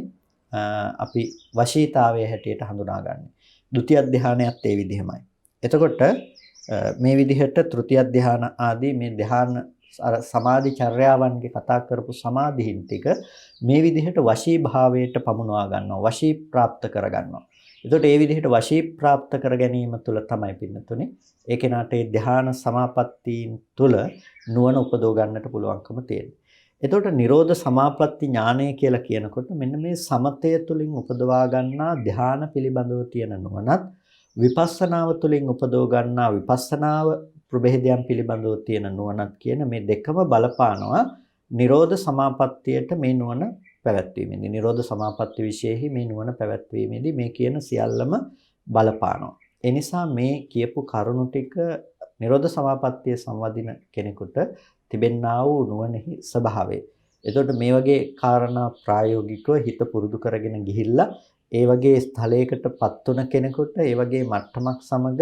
අපි වශීතාවයේ හැටියට හඳුනාගන්නේ. ဒုတိ ය ධානයත් ඒ විදිහමයි. එතකොට මේ විදිහට තෘතිය ධාන ආදී මේ ධාන සමාධි චර්යාවන්ගේ කතා කරපු සමාධීන් ටික මේ විදිහට වශී භාවයට පමුණවා ගන්නවා. වශී ප්‍රාප්ත කර ගන්නවා. එතකොට මේ විදිහට වශී ප්‍රාප්ත කර ගැනීම තුළ තමයි පින්නතුනේ ඒ කෙනාට ඒ ධාන සමාපත්තීන් තුළ නුවණ උපදව ගන්නට පුළුවන්කම තියෙන්නේ. එතකොට නිරෝධ සමාපatti ඥානය කියලා කියනකොට මෙන්න මේ සමතය තුළින් උපදවා ගන්නා ධාන පිළිබඳව තියෙන නුවණත් විපස්සනාව තුළින් උපදව ගන්නා විපස්සනාව ප්‍රභේදයන් පිළිබඳව තියෙන නුවණත් කියන මේ දෙකම බලපානවා නිරෝධ සමාපත්තියට මේ නුවණ පැවැත්වීමේදී. නිරෝධ සමාපatti විශේෂෙහි මේ නුවණ පැවැත්වීමේදී මේ කියන සියල්ලම බලපානවා. ඒ නිසා මේ කියපු කරුණු ටික නිරෝධ සමාපත්තිය සංවදින කෙනෙකුට තිබෙන්නා වූ නුවණෙහි ස්වභාවය. එතකොට මේ වගේ කාරණා ප්‍රායෝගිකව හිත පුරුදු කරගෙන ගිහිල්ලා ඒ වගේ ස්ථලයකටපත් වුණ කෙනෙකුට ඒ වගේ මට්ටමක් සමග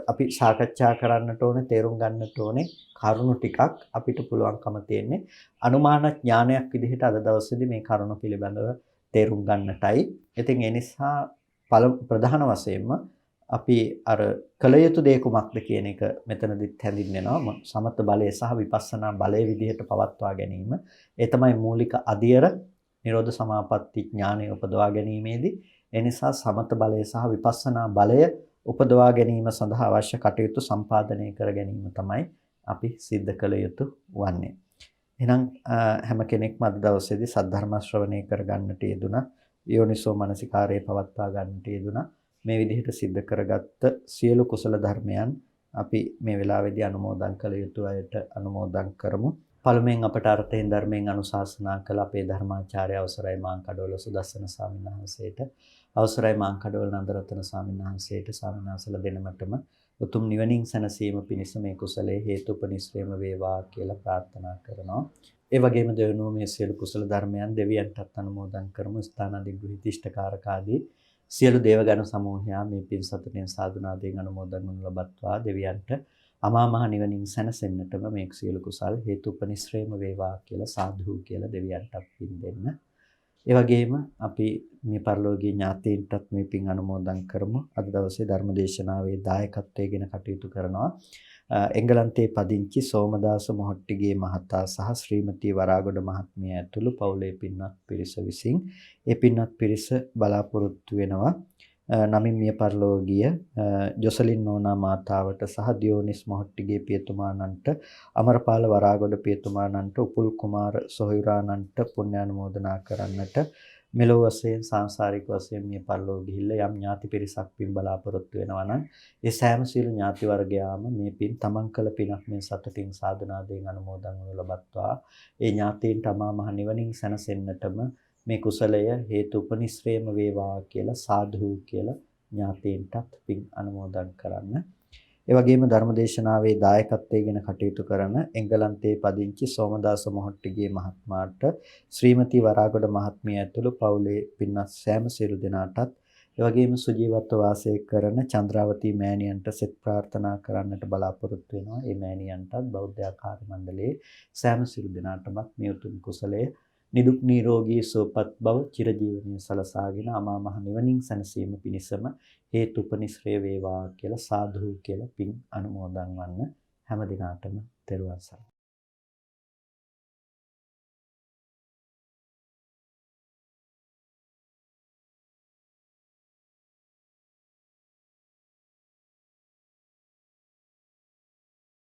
අපි සාකච්ඡා කරන්නට ඕනේ, තේරුම් ගන්නට ඕනේ කරුණු ටිකක් අපිට පුළුවන්කම තියෙන්නේ අනුමාන ඥානයක් විදිහට අද දවසේදී මේ කරුණු පිළිබඳව තේරුම් ගන්නටයි. ඉතින් ඒ නිසා ප්‍රධාන වශයෙන්ම අපි අර කල යුතු දේ කුමක්ද කියන එක මෙතනදිත් හැඳින්වෙනවා. සමත බලය සහ විපස්සනා බලය විදිහට පවත්වා ගැනීම. ඒ තමයි මූලික අධියර නිරෝධ සමාපatti ඥානය උපදවා ගැනීමේදී. ඒ නිසා සමත බලය සහ විපස්සනා බලය උපදවා ගැනීම සඳහා අවශ්‍ය කටයුතු සම්පාදනය කර ගැනීම තමයි අපි සිද්ධ කළ යුතු වන්නේ. එහෙනම් හැම කෙනෙක්ම අද දවසේදී සද්ධර්ම ශ්‍රවණය කර ගන්නට යෙදුණා. යෝනිසෝ මනසිකාරයේ පවත්වා ගන්නට යෙදුණා. මේ විදිහට සිද්ධ කරගත්ත සියලු කුසල ධර්මයන් අපි මේ වෙලාවේදී අනුමෝදන් කළ යුතු අයට අනුමෝදන් කරමු. පළමුවෙන් අපට අර්ථයෙන් ධර්මයෙන් අනුශාසනා කළ අපේ ධර්මාචාර්ය අවසරයි මාංකඩවල සුදස්සන ස්වාමීන් වහන්සේට, අවසරයි මාංකඩවල නන්දරත්න ස්වාමීන් වහන්සේට, ස්වාමීන් වහන්සේලා දෙනමතම උතුම් නිවනින් සැනසීම පිණිස මේ කුසලයේ හේතුපනිශ්‍රේම වේවා කියලා ප්‍රාර්ථනා කරනවා. ඒ වගේම දෙවෙනුව මේ සියලු කුසල ධර්මයන් දෙවියන්ටත් අනුමෝදන් කරමු. ස්ථානාදිග්‍රහිත ඉෂ්ඨකාරකාදී සියලු දේවගණ සමූහයා මේ පින් සතුටින් සාදුනාදයෙන් අනුමෝදන් වනු ලබත්වා දෙවියන්ට අමා මහ නිවනින් සැනසෙන්නටම මේ සියලු කුසල් හේතුපනිශ්‍රේම වේවා කියලා සාදු කියලා දෙවියන්ට පින් දෙන්න. ඒ වගේම අපි මේ පරිලෝකීය ඥාතීන්ටත් මේ පින් අනුමෝදන් කරමු. අද දවසේ ධර්මදේශනාවේ දායකත්වයෙන් කටයුතු කරනවා එංගලන්තයේ පදිංචි සෝමදාස මොහොට්ටිගේ මහතා සහ ශ්‍රීමති වරාගොඩ මහත්මිය ඇතුළු පවුලේ පින්වත් පිරිස විසින් ඒ පින්වත් පිරිස බලාපොරොත්තු වෙනවා නමින් මිය පරලෝකීය ජොසලින් නෝනා මාතාවට සහ දියෝනිස් මොහොට්ටිගේ පියතුමාණන්ට අමරපාල වරාගොඩ පියතුමාණන්ට උපුල් කුමාර සොහොයුරාණන්ට පුණ්‍යානුමෝදනා කරන්නට මෙලොව වශයෙන් සංසාරික වශයෙන් මිය පරලෝක ගිහිල්ලා යම් ඥාති පිරිසක් පින් බලාපොරොත්තු වෙනවා නම් ඒ සෑම සියලු ඥාති වර්ගයාම මේ පින් තමන් කළ පිනක් මේ සතුටින් සාධනාවෙන් අනුමෝදන් වනු ලබත්වා ඒ ඥාතීන්ට අමා මහ නිවනින් සැනසෙන්නටම මේ කුසලය හේතු උපනිශ්‍රේම වේවා කියලා සාදු කියලා ඥාතීන්ටත් පින් අනුමෝදන් කරන්න. ඒ වගේම ධර්මදේශනාවේ දායකත්වයෙන් කටයුතු කරන එංගලන්තයේ පදිංචි සෝමදාස මොහොට්ටිගේ මහත්මයාට ශ්‍රීමති වරාගොඩ මහත්මිය ඇතුළු පවුලේ පින්වත් සෑම සියලු දෙනාටත් ඒ වගේම සුජීවත්ව වාසය කරන චන්ද්‍රාවතී මෑණියන්ට සෙත් ප්‍රාර්ථනා කරන්නට බලාපොරොත්තු වෙනවා. ඒ මෑණියන්ටත් බෞද්ධ ආකාර මණ්ඩලයේ සෑම සියලු දෙනාටමත් මේ උතුම් කුසලයේ නිදුක් නිරෝගී සුවපත් බව චිරජීවනයේ සලසාගෙන අමා මහ නිවනින් සැනසීම පිණිසම හේතුපනිශ්‍රේ වේවා කියලා සාදු කියලා පින් අනුමෝදන් වන්න හැම දිනාටම තෙරුවන් සරණයි.